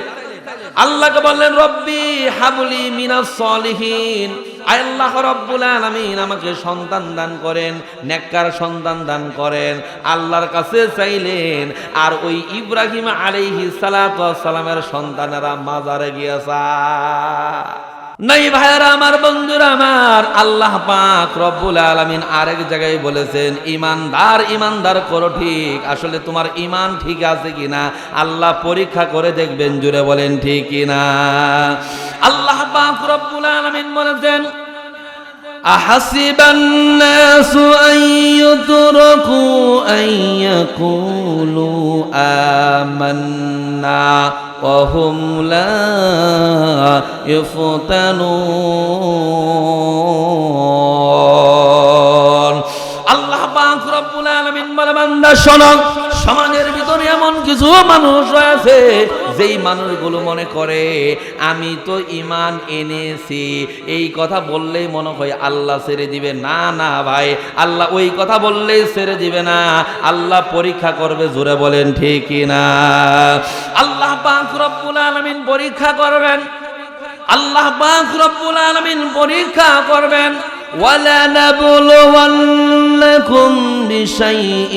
আল্লাহকে বললেন, রব্বি হাবলি মিনাস সলিহিন। আল্লাহ রাব্বুল আলামিন আমাকে সন্তান দান করেন, নেককার সন্তান দান করেন। আল্লাহর কাছে চাইলেন। আর ওই ইব্রাহিম আলাইহিস সালামের সন্তানেরা মাজারে গিয়েছে। নাই ভাইয়ারা আমার, বন্ধুরা আমার, আল্লাহ পাক রব্বুল আলামিন আরেক জায়গায় বলেছেন, ইমানদার ইমানদার করো ঠিক। আসলে তোমার ইমান ঠিক আছে কিনা আল্লাহ পরীক্ষা করে দেখবেন। জুড়ে বলেন ঠিক কিনা? আল্লাহ পাক রব্বুল আলামিন বলেছেন, আহাসিবান নাসু আন ইউতরাকু আন ইয়াকুলু আমান্না ওয়া হুম লা ইফতানুন। আল্লাহ পাক রব্বুল আলামিন বলে, বান্দা শোনো, সমাজের ভিতরে এমন কিছু মানুষ রয়েছে যেই মানুষগুলো মনে করে আমি তো ঈমান এনেছি, এই কথা বললেই মনে হয় আল্লাহ ছেড়ে দিবে। না না ভাই, আল্লাহ ওই কথা বললেই ছেড়ে দিবে না, আল্লাহ পরীক্ষা করবে। জোরে বলেন ঠিক কিনা? আল্লাহ পাক রব্বুল আলামিন পরীক্ষা করবেন। আল্লাহ পাক রব্বুল আলামিন পরীক্ষা করবেন। وَلَنَبْلُوَنَّكُمْ بِشَيْءٍ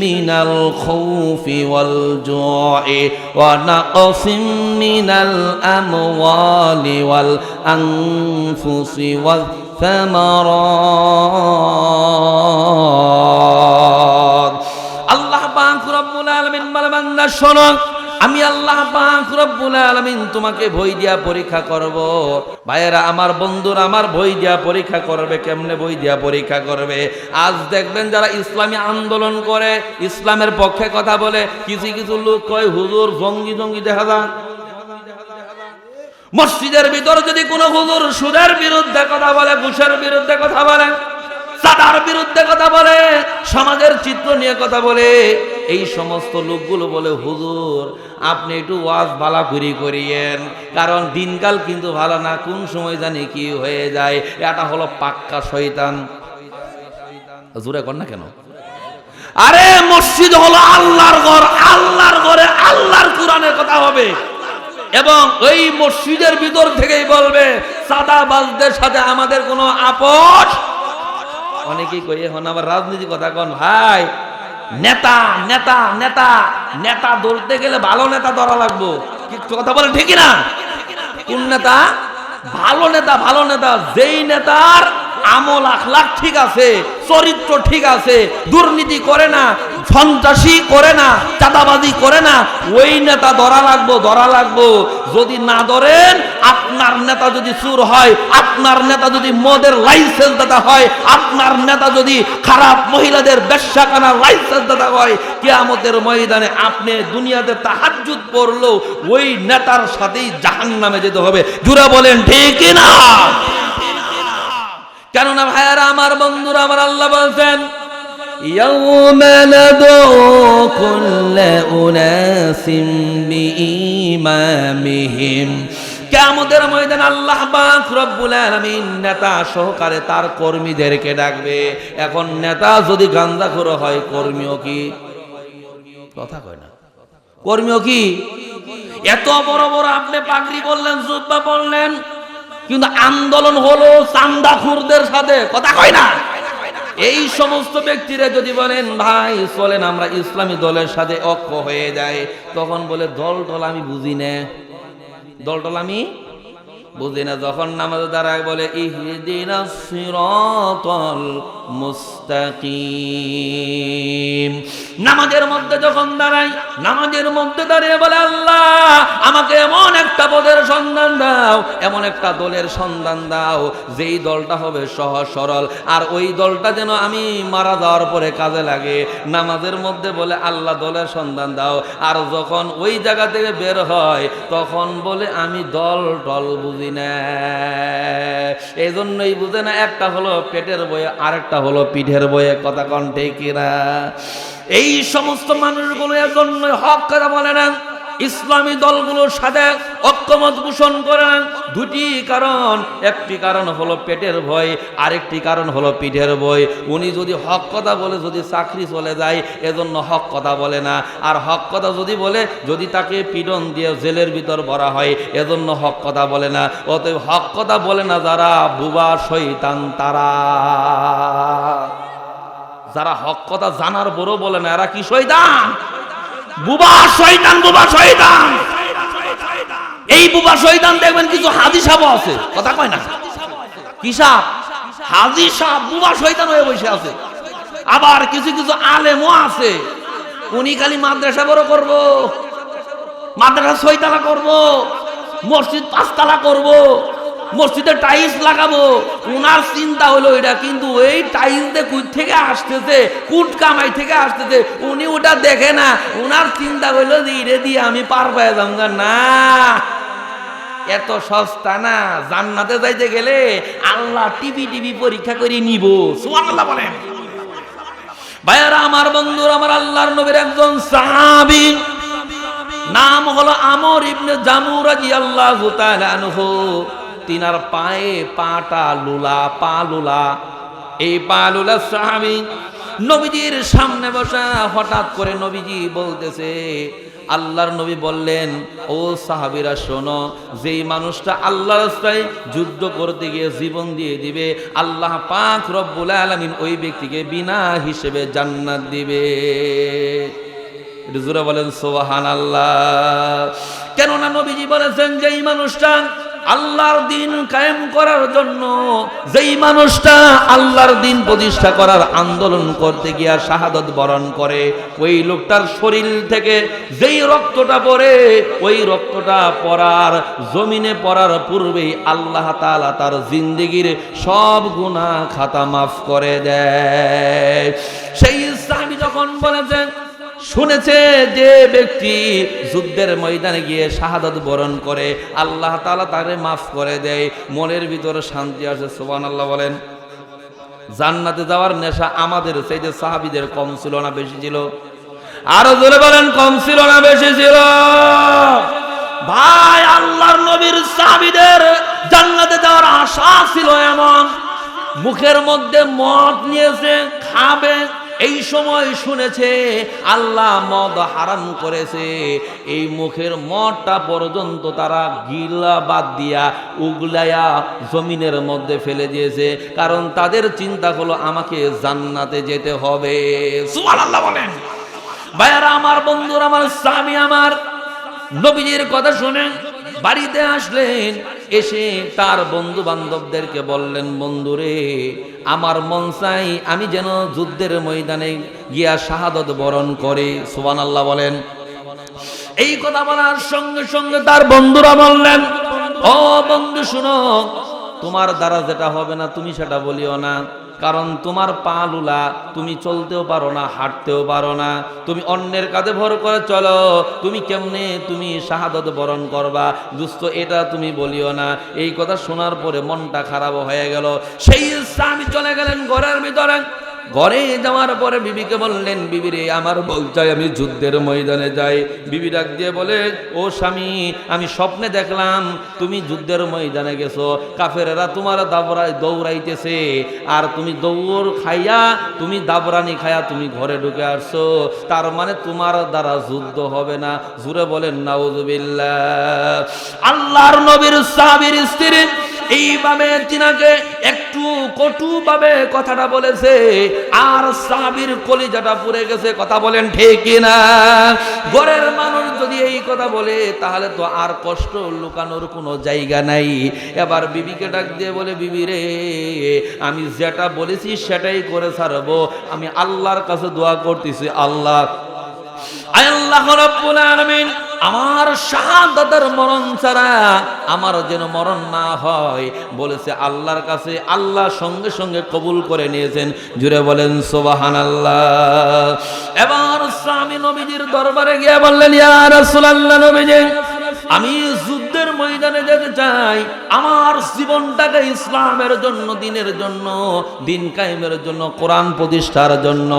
مِّنَ الْخَوْفِ وَالْجُوعِ وَنَقْصٍ مِّنَ الْأَمْوَالِ وَالْأَنفُسِ وَالثَّمَرَاتِ। আল্লাহ পাক রব্বুল আলামিন বলে, বান্দা শোনো, আমি আল্লাহ পাক রব্বুল আলামিন তোমাকে ভয় দিয়া পরীক্ষা করব। ভাইয়েরা আমার, বন্ধুরা আমার, ভয় দিয়া পরীক্ষা করবে। কেমনে ভয় দিয়া পরীক্ষা করবে? আজ দেখবেন যারা ইসলামী আন্দোলন করে, ইসলামের পক্ষে কথা বলে, কিছু কিছু লোক কয় হুজুর জঙ্গি জঙ্গি দেখা যায়। মসজিদের ভিতর যদি কোনো হুজুর সুদের বিরুদ্ধে কথা বলে, ঘুষের বিরুদ্ধে কথা বলে, চাঁদার বিরুদ্ধে কথা বলে, সমাজের চিত্র নিয়ে কথা বলে, এই সমস্ত লোকগুলো বলে, হুজুর আপনি একটু ওয়াজ ভালা করিয়েন, কারণ দিনকাল কিন্তু ভালো না, কোন সময় জানি কি হয়ে যায়। এটা হলো পাক্কা শয়তান। জোরে কর না কেন? আরে মসজিদ হলো আল্লাহর ঘর, আল্লাহর ঘরে আল্লাহর কোরআনের কথা হবে, এবং ওই মসজিদের ভিতর থেকেই বলবে চাঁদাবাজদের সাথে আমাদের কোনো আপোষ। অনেকেই কই এখন আবার রাজনীতি কথা কন। ভাই, নেতা নেতা নেতা নেতা ধরতে গেলে ভালো নেতা ধরা লাগবো। কথা বলে ঠিকই না? কোন নেতা? ভালো নেতা। ভালো নেতা যেই নেতার আমল আখলাক ঠিক আছে, চরিত্র ঠিক আছে, দুর্নীতি করে না, সন্ত্রাসী করে না, চাঁদাবাজি করে না, ওই নেতা ধরা লাগবো। যদি না ধরেন, আপনার নেতা যদি চোর হয়, আপনার নেতা যদি মদের লাইসেন্স দাতা হয়, আপনার নেতা যদি খারাপ মহিলাদের বেশ্যাখানার লাইসেন্স দাতা হয়, কিয়ামতের ময়দানে আপনি দুনিয়াতে তাহাজ্জুদ পড়লেও ওই নেতার সাথেই জাহান্নামে যেতে হবে। জোরে বলেন ঠিক কি না? কেননা ভাইয়ারা আমার, বন্ধুরা আমার, আল্লাহ বলছেন ইয়াউমা নাদউ কুল্লা উনাসিম বিইমামিহিম, কিয়ামতের ময়দানে আল্লাহ পাক রব্বুল আলামিন নেতা সহকারে তার কর্মীদেরকে ডাকবে। এখন নেতা যদি গাঁজাখোর হয়, কর্মীও কি? কথা কয় না, কর্মীও কি? এত বড় বড় আপনি পাগড়ি বললেন, জুব্বা বললেন, কিন্তু আন্দোলন হলো চান্দাখুরদের সাথে, কথা কয় না। এই সমস্ত ব্যক্তিরা যদি বলেন ভাই চলেন আমরা ইসলামী দলের সাথে ঐক্য হয়ে যায়, তখন বলে দল টল আমি বুঝি না, দল টল আমি বুঝি না। যখন নামাজে দাঁড়ায় বলে ইহদিনাস সিরাতাল মুস্তাকিম, নামাজের মধ্যে যখন দাঁড়ায়, নামাজের মধ্যে দাঁড়িয়ে বলে আল্লাহ আমাকে এমন একটা পদের সন্ধান দাও, এমন একটা দলের সন্ধান দাও যেই দলটা হবে সহজ সরল, আর ওই দলটা যেন আমি মারা যাওয়ার পরে কাজে লাগে। নামাজের মধ্যে বলে আল্লাহ দলের সন্ধান দাও, আর যখন ওই জায়গা থেকে বের হয় তখন বলে আমি দল টল বুঝি না। এই জন্যই বুঝে না, একটা হলো পেটের বয়ে, আরেকটা হলো পিঠের বয়ে, কথা কোন ঠিক কিনা? এই সমস্ত মানুষগুলো এজন্য হক কথা বলে না, ইসলামী দলগুলোর সাথে ঐক্যমত পোষণ করে না। দুটি কারণ, একটি কারণ হলো পেটের ভয়, আরেকটি কারণ হলো পিঠের ভয়। উনি যদি হক কথা বলে যদি চাকরি চলে যায়, এজন্য হক কথা বলে না। আর হক কথা যদি বলে, যদি তাকে পীড়ন দিয়ে জেলের ভিতর ভরা হয়, এজন্য হক কথা বলে না। অতএব হক কথা বলে না যারা বুবা শয়তান, তারা যারা হক কথা জানার বড় বলে না, এরা কি শয়তান? বুবা শয়তান, বুবা শয়তান। এই বুবা শয়তান দেখবেন কিছু হাজি সাহেব আছে, কথা কয় না, কি সাহেব? হাজি সাহেব বুবা শয়তান হয়ে বসে আছে। আবার কিছু কিছু আলেমও আছে, উনি খালি মাদ্রাসা বড় করব, মাদ্রাসা 6 তলা করব, মসজিদ 5 তলা করব, মসজিদে টাইলস লাগাবো, উনার চিন্তা হলো এটা। কিন্তু এই টাইলস দিয়ে কুট থেকে আসতেছে, কুট কামাই থেকে আসতেছে, উনি ওটা দেখে না। উনার চিন্তা হইলো যে এটা দিয়ে আমি পার পেয়ে যাবো না, এত সস্তা না। জান্নাতে যাইতে গেলে আল্লাহ টিভি পরীক্ষা করে নিব। সুবহানাল্লাহ বলেন। ভাইয়ারা আমার, বন্ধুরা আমার, আল্লাহর নবীর একজন সাহাবী, নাম হলো আমর ইবনে জামুহ রাদিয়াল্লাহু তাআলা আনহু। তিনার পায়ে পাটা লুলা, পা লুলা। এই পা লুলা সাহাবী নবীজির সামনে বসা, হঠাৎ করে নবীজি বলতেছে, আল্লাহর নবী বললেন, ও সাহাবীরা শোনো, যেই মানুষটা আল্লাহর রাস্তায় যুদ্ধ করতে গিয়ে জীবন দিয়ে দিবে, আল্লাহ পাক রব্বুল আলামিন ওই ব্যক্তিকে বিনা হিসেবে জান্নাত দিবে। একটু জোরে বলেন সুবহানাল্লাহ। কেননা নবীজি বলেছেন, যেই মানুষটা আল্লাহর দিন কায়েম করার জন্য, যেই মানুষটা আল্লাহর দিন প্রতিষ্ঠা করার আন্দোলন করতে গিয়া শাহাদত বরণ করে, ওই লোকটার শরীর থেকে যেই রক্তটা পড়ে, ওই রক্তটা পড়ার, জমিনে পড়ার পূর্বেই আল্লাহ তাআলা তার জিন্দেগির সব গুনাহ খাতা মাফ করে দেয়। সেই সাহাবী যখন বলেছেন, শুনেছে যে ব্যক্তি যুদ্ধের ময়দানে গিয়ে শাহাদাত বরণ করে, আল্লাহ তাআলা তারে মাফ করে দেয়, মনের ভিতরে শান্তি আসে। সুবহানাল্লাহ বলেন। জান্নাতে যাওয়ার নেশা আমাদের চাইতে সাহাবীদের কম ছিল না বেশি ছিল? আরো জোরে বলেন, কম ছিল না বেশি ছিল? ভাই, আল্লাহর নবীর সাহাবীদের জান্নাতে যাওয়ার আশা ছিল এমন, মুখের মধ্যে মদ নিয়েছে, খাবে, এই সময় শুনেছে আল্লাহ মদ হারাম করেছে, এই মুখের মদটা পর্যন্ত তারা গিলা বাদ দিয়া উগলায়া জমিনের মধ্যে ফেলে দিয়েছে। কারণ তাদের চিন্তা হলো আমাকে জান্নাতে যেতে হবে। সুবহানাল্লাহ বলেন। ভাইয়ারা আমার, বন্ধুরা আমার, স্বামী আমার, নবীজির কথা শুনে বাড়িতে আসলেন, এসে তার বন্ধু বান্ধবদেরকে বললেন, বন্ধুরে আমার মন চাই আমি যেন যুদ্ধের ময়দানে গিয়া শাহাদত বরণ করি। সুবহানাল্লাহ বলেন। এই কথা বলার সঙ্গে সঙ্গে তার বন্ধুরা বললেন, ও বন্ধু শুনো, তোমার দ্বারা যেটা হবে না তুমি সেটা বলিও না, কারণ তোমার পা লুলা, তুমি চলতেও পারো না, হাঁটতেও পারো না, তুমি অন্যের কাঁধে ভর করে চলো, তুমি কেমনে তুমি শাহাদত বরণ করবা, দুস্থ এটা তুমি বলিও না। এই কথা শোনার পরে মনটা খারাপ হয়ে গেল। সেই স্বামী চলে গেলেন ঘরের ভিতরে। ঘরে যাওয়ার পরে বিবিকে বললেন, বিবি রে আমার বউ চাই আমি যুদ্ধের ময়দানে যাই। বিবি ডাক দিয়ে বলে, ও স্বামী আমি স্বপ্নে দেখলাম তুমি যুদ্ধের ময়দানে গেছো, কাফেরেরা তোমার দৌড়াইতেছে, আর তুমি দৌড় খাইয়া তুমি দাবরানি খাইয়া তুমি ঘরে ঢুকে আসছো, তার মানে তোমার দ্বারা যুদ্ধ হবে না। জুড়ে বলেন নাউযুবিল্লাহ। আল্লাহর নবীর সাহাবীর স্ত্রী এইভাবে তিনাকে একটু কটুভাবে কথাটা বলেছে, আর সাহাবীর কলিজাটা পুড়ে গেছে। কথা বলেন ঠিক কিনা? ঘরের মানুষ যদি এই কথা বলে তাহলে তো আর কষ্ট লুকানোর কোনো জায়গা নাই। এবার বিবিকে ডাক দিয়ে বলে, বিবি রে আমি যেটা বলেছি সেটাই করে ছাড়বো, আমি আল্লাহর কাছে দোয়া করতেছি, আল্লাহ আল্লাহ রাব্বুল আলামিন আমার শাহাদাতের মরণ ছাড়া আমার যেন মরণ না হয়। বলেছে আল্লাহর কাছে, আল্লাহ সঙ্গে সঙ্গে কবুল করে নিয়েছেন। জুড়ে বলেন সুবহানাল্লাহ। এবার স্বামী নবীজির দরবারে গিয়ে বললেন, ইয়া রাসূলুল্লাহ নবীজি আমি যুদ্ধের ময়দানে যেতে চাই, আমার জীবনটাকে ইসলামের জন্য, দিনের জন্য, দিন কায়েমের জন্য, কোরআন প্রতিষ্ঠার জন্য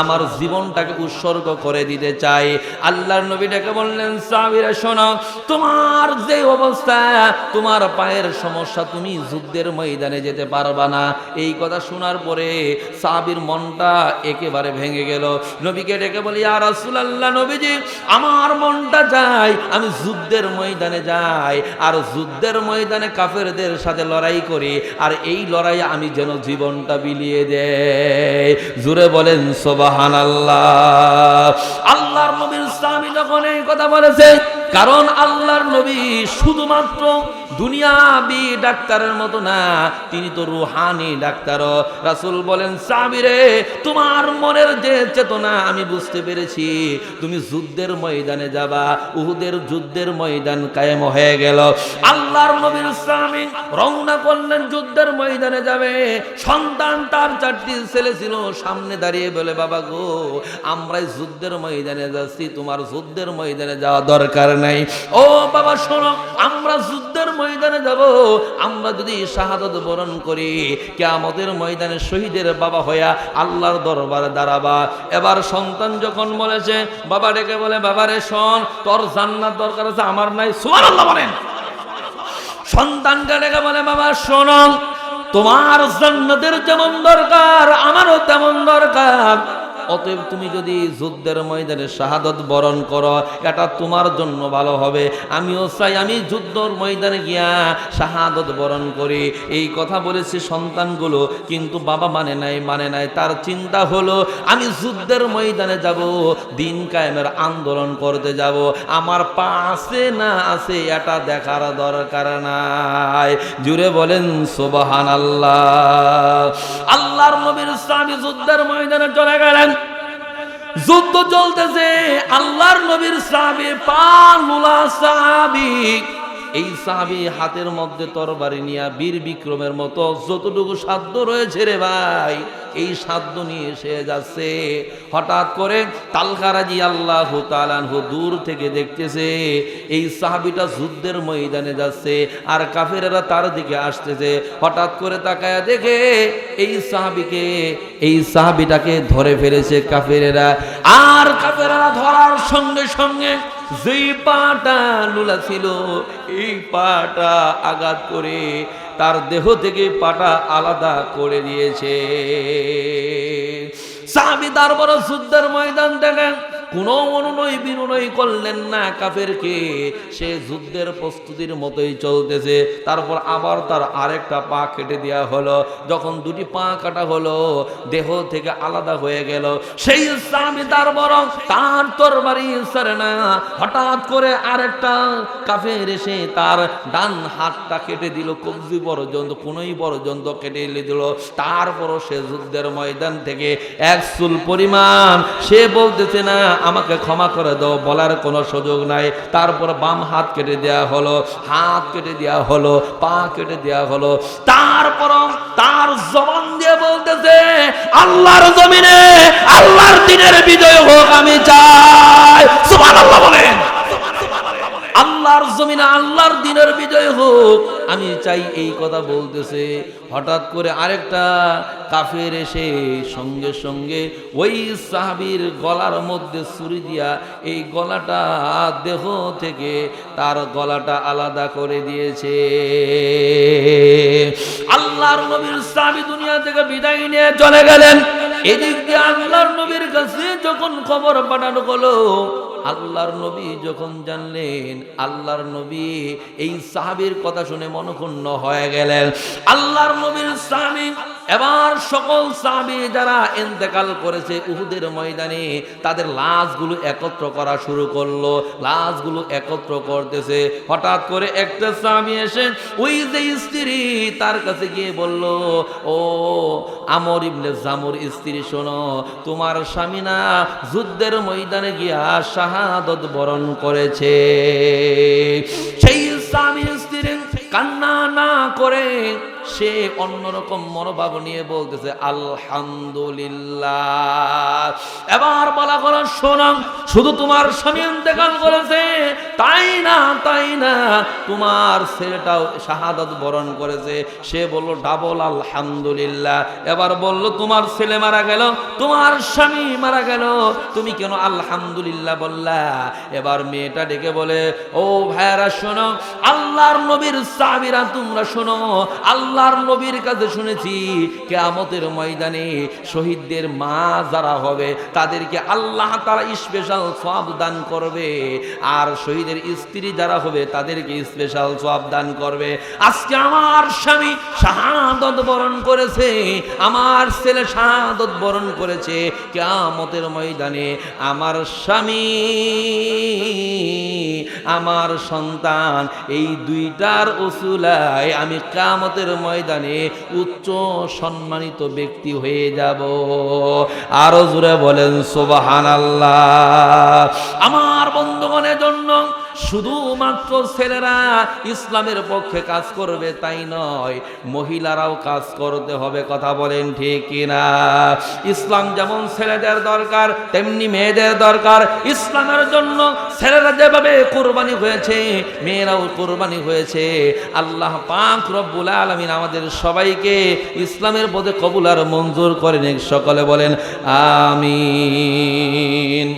আমার জীবনটাকে উৎসর্গ করে দিতে চাই। আল্লাহর নবী ডেকে বললেন, সাহাবীরা শোনো, তোমার যে অবস্থা, তোমার পায়ের সমস্যা, তুমি যুদ্ধের ময়দানে যেতে পারবা না। এই কথা শোনার পরে সাহাবীর মনটা একেবারে ভেঙে গেল। নবীকে ডেকে বলি, ইয়া রাসূলুল্লাহ নবীজি আমার মনটা চাই আমি যুদ্ধের ময়দানে যাই, আর যুদ্ধের ময়দানে কাফেরদের সাথে লড়াই করি, আর এই লড়াই আমি যেন জীবনটা বিলিয়ে দেই। জোরে বলেন সুবহানাল্লাহ। আল্লাহর নবীর স্বামী যখন এই কথা বলেছে, কারণ আল্লাহর নবী শুধুমাত্র দুনিয়াবি ডাক্তারের মতো না, তিনি তো রুহানি ডাক্তার। রাসূল বলেন, সাহাবীরে তোমার মনের যে চেতনা আমি বুঝতে পেরেছি, তুমি যুদ্ধের ময়দানে যাবা। উহুদের যুদ্ধের ময়দান কায়েম হয়ে গেল। আল্লাহর নবীর স্বামী রওনা করলেন, যুদ্ধের ময়দানে যাবে। সন্তান তার 4টি ছেলে ছিল, সামনে দাঁড়িয়ে বলে, বাবা গো আমরাই যুদ্ধের ময়দানে যাচ্ছি, তোমার যুদ্ধের ময়দানে যাওয়া দরকার নাই। ও বাবা শোনো, আমরা যুদ্ধের ময়দানে যাব, আমরা যদি শাহাদাত বরণ করি কিয়ামতের ময়দানে শহীদের বাবা হইয়া আল্লাহর দরবারে দাঁড়াবা। এবার সন্তান যখন বলেছে, বাবা ডেকে বলে, বাবা রে শোন, তোর জান্নাত দরকার আছে, আমার নাই। সুবহানাল্লাহ বলেন। সন্তানকে ডেকে বলে, বাবা শোনো, তোমার জান্নাতের যেমন দরকার আমারও তেমন দরকার। অতএব তুমি যদি যুদ্ধের ময়দানে শাহাদত বরণ করো, এটা তোমার জন্য ভালো হবে। আমিও চাই আমি যুদ্ধের ময়দানে গিয়া শাহাদত বরণ করি। এই কথা বলেছে সন্তানগুলো, কিন্তু বাবা মানে নাই। তার চিন্তা হলো আমি যুদ্ধের ময়দানে যাব, দিন কায়েমের আন্দোলন করতে যাব, আমার পা আছে না আছে এটা দেখার দরকার নাই। জুড়ে বলেন সুবহানাল্লাহ। আল্লাহর নবীর স্বামী যুদ্ধের ময়দানে চলে গেলেন। যুদ্ধ চলতেছে, আল্লাহর নবীর সাহাবী পা লুলা সাহাবী, এই সাহাবী হাতের মধ্যে তরবারি নিয়ে বীর বিক্রমের মতো যতটুকু সাধ্য রয়েছে রে ভাই, এই সাধ্য নিয়ে এসে যাচ্ছে। হঠাৎ করে তালহা রাদিয়াল্লাহু তাআলা আনহু দূর থেকে দেখতেছে এই সাহাবীটা যুদ্ধের ময়দানে যাচ্ছে, আর কাফেরেরা তার দিকে আসতেছে। হঠাৎ করে তাকায়া দেখে এই সাহাবীটাকে ধরে ফেলেছে কাফেরেরা। আর কাফেরেরা ধরার সঙ্গে সঙ্গে যেই পাটা লুলা ছিল, এই পাটা আঘাত করে তার দেহ থেকে পাটা আলাদা করে দিয়েছে। সাহাবী তারপর যুদ্ধের ময়দান থেকে কোনো অনুনয় বিনয় করলেন না কাফেরকে, সে যুদ্ধের প্রস্তুতির মতোই চলতেছে। তারপর আবার তার আরেকটা পা কেটে দেওয়া হলো। যখন দুটি পা কাটা হলো, দেহ থেকে আলাদা হয়ে গেল। সেই সাহাবী তার বরং তার তরবারি ছাড়ে না, হঠাৎ করে আরেকটা কাফের এসে তার ডান হাতটা কেটে দিল, কবজি পর্যন্ত, কোনই পর্যন্ত কেটে দিল। তারপরও সে যুদ্ধের ময়দান থেকে এক চুল পরিমাণ সে বলতেছে না আমাকে ক্ষমা করে দাও, বলার কোনো সুযোগ নাই। তারপর বাম হাত কেটে দেওয়া হলো, হাত কেটে দেওয়া হলো, পা কেটে দেওয়া হলো। তারপর তার জবান দিয়ে বলতেছে আল্লাহর জমিনে আল্লাহর দ্বীনের বিজয় হোক আমি চাই। সুবহানাল্লাহ বলেন। আল্লাহর জমিনে আল্লাহর দ্বীনের বিজয় হোক আমি চাই, এই কথা বলতেছে। হঠাৎ করে আরেকটা কাফের এসে সঙ্গে সঙ্গে ওই সাহাবীর গলার মধ্যে ছুরি দিয়া এই গলাটা, দেহ থেকে তার গলাটা আলাদা করে দিয়েছে। আল্লাহর নবীর সাহাবী দুনিয়া থেকে বিদায় নিয়ে চলে গেলেন। এদিক দিয়ে আল্লাহর নবীর কাছে যখন খবর পাঠানো হলো, আল্লাহর নবী যখন জানলেন, আল্লাহর নবী এই সাহাবীর কথা শুনে মনক্ষুণ্ণ হয়ে গেলেন। আল্লাহর নবীর সাহাবী এবার সকল সাহাবী যারা ইন্তেকাল করেছে উহুদের ময়দানে, তাদের লাশগুলো একত্র করা শুরু করলো। লাশগুলো একত্র করতেছে। হঠাৎ করে একটা সাহাবী এসে ওই যে স্ত্রী, তার কাছে গিয়ে বলল, ও আমর ইবনে জামুর স্ত্রী, শোনো, তোমার স্বামী না যুদ্ধের ময়দানে গিয়া শাহাদত বরণ করেছে। সেই স্বামী স্ত্রী কান্না না করে সে অন্যরকম মনোভাব নিয়ে বলতেছে আলহামদুলিল্লাহ। এবার বলা হলো, শোনো, শুধু তোমার স্বামী ইন্তেকাল করেছে তাই না, তোমার ছেলেটাও শাহাদাত বরণ করেছে। সে বলল ডাবল আলহামদুলিল্লাহ। এবার বলল তোমার ছেলে মারা গেল, তোমার স্বামী মারা গেল, তুমি কেন আলহামদুলিল্লাহ বললা? এবার মেয়েটা ডেকে বলে, ও ভাইয়ারা শোনো, আল্লাহর নবীর সাহাবীরা তোমরা শোনো, আল্লাহর নবীর কাছে শুনেছি কিয়ামতের ময়দানে শহীদদের মা যারা হবে তাদেরকে আল্লাহ তাআলা স্পেশাল সওয়াব দান করবে, আর শহীদের স্ত্রী যারা হবে তাদেরকে স্পেশাল সওয়াব দান করবে। আজকে আমার স্বামী শাহাদাত বরণ করেছে, আমার ছেলে শাহাদাত বরণ করেছে, কিয়ামতের ময়দানে আমার স্বামী, আমার সন্তান, এই দুইটার উসুলায় আমি কিয়ামতের ময়দানে উচ্চ সম্মানিত ব্যক্তি হয়ে যাব। আরো জোরে বলেন সুবহানাল্লাহ। আমার বন্ধুগণের জন্য শুধুমাত্র ছেলেরা ইসলামের পক্ষে কাজ করবে তাই নয়, মহিলারাও কাজ করতে হবে। কথা বলেন ঠিক কিনা? ইসলাম যেমন ছেলেদের দরকার তেমনি মেয়েদের দরকার। ইসলামের জন্য ছেলেরা যেভাবে কোরবানি হয়েছে মেয়েরাও কোরবানি হয়েছে। আল্লাহ পাক রব্বুল আলামিন আমাদের সবাইকে ইসলামের পথে কবুল আর মঞ্জুর করেন। সকলে বলেন আমিন।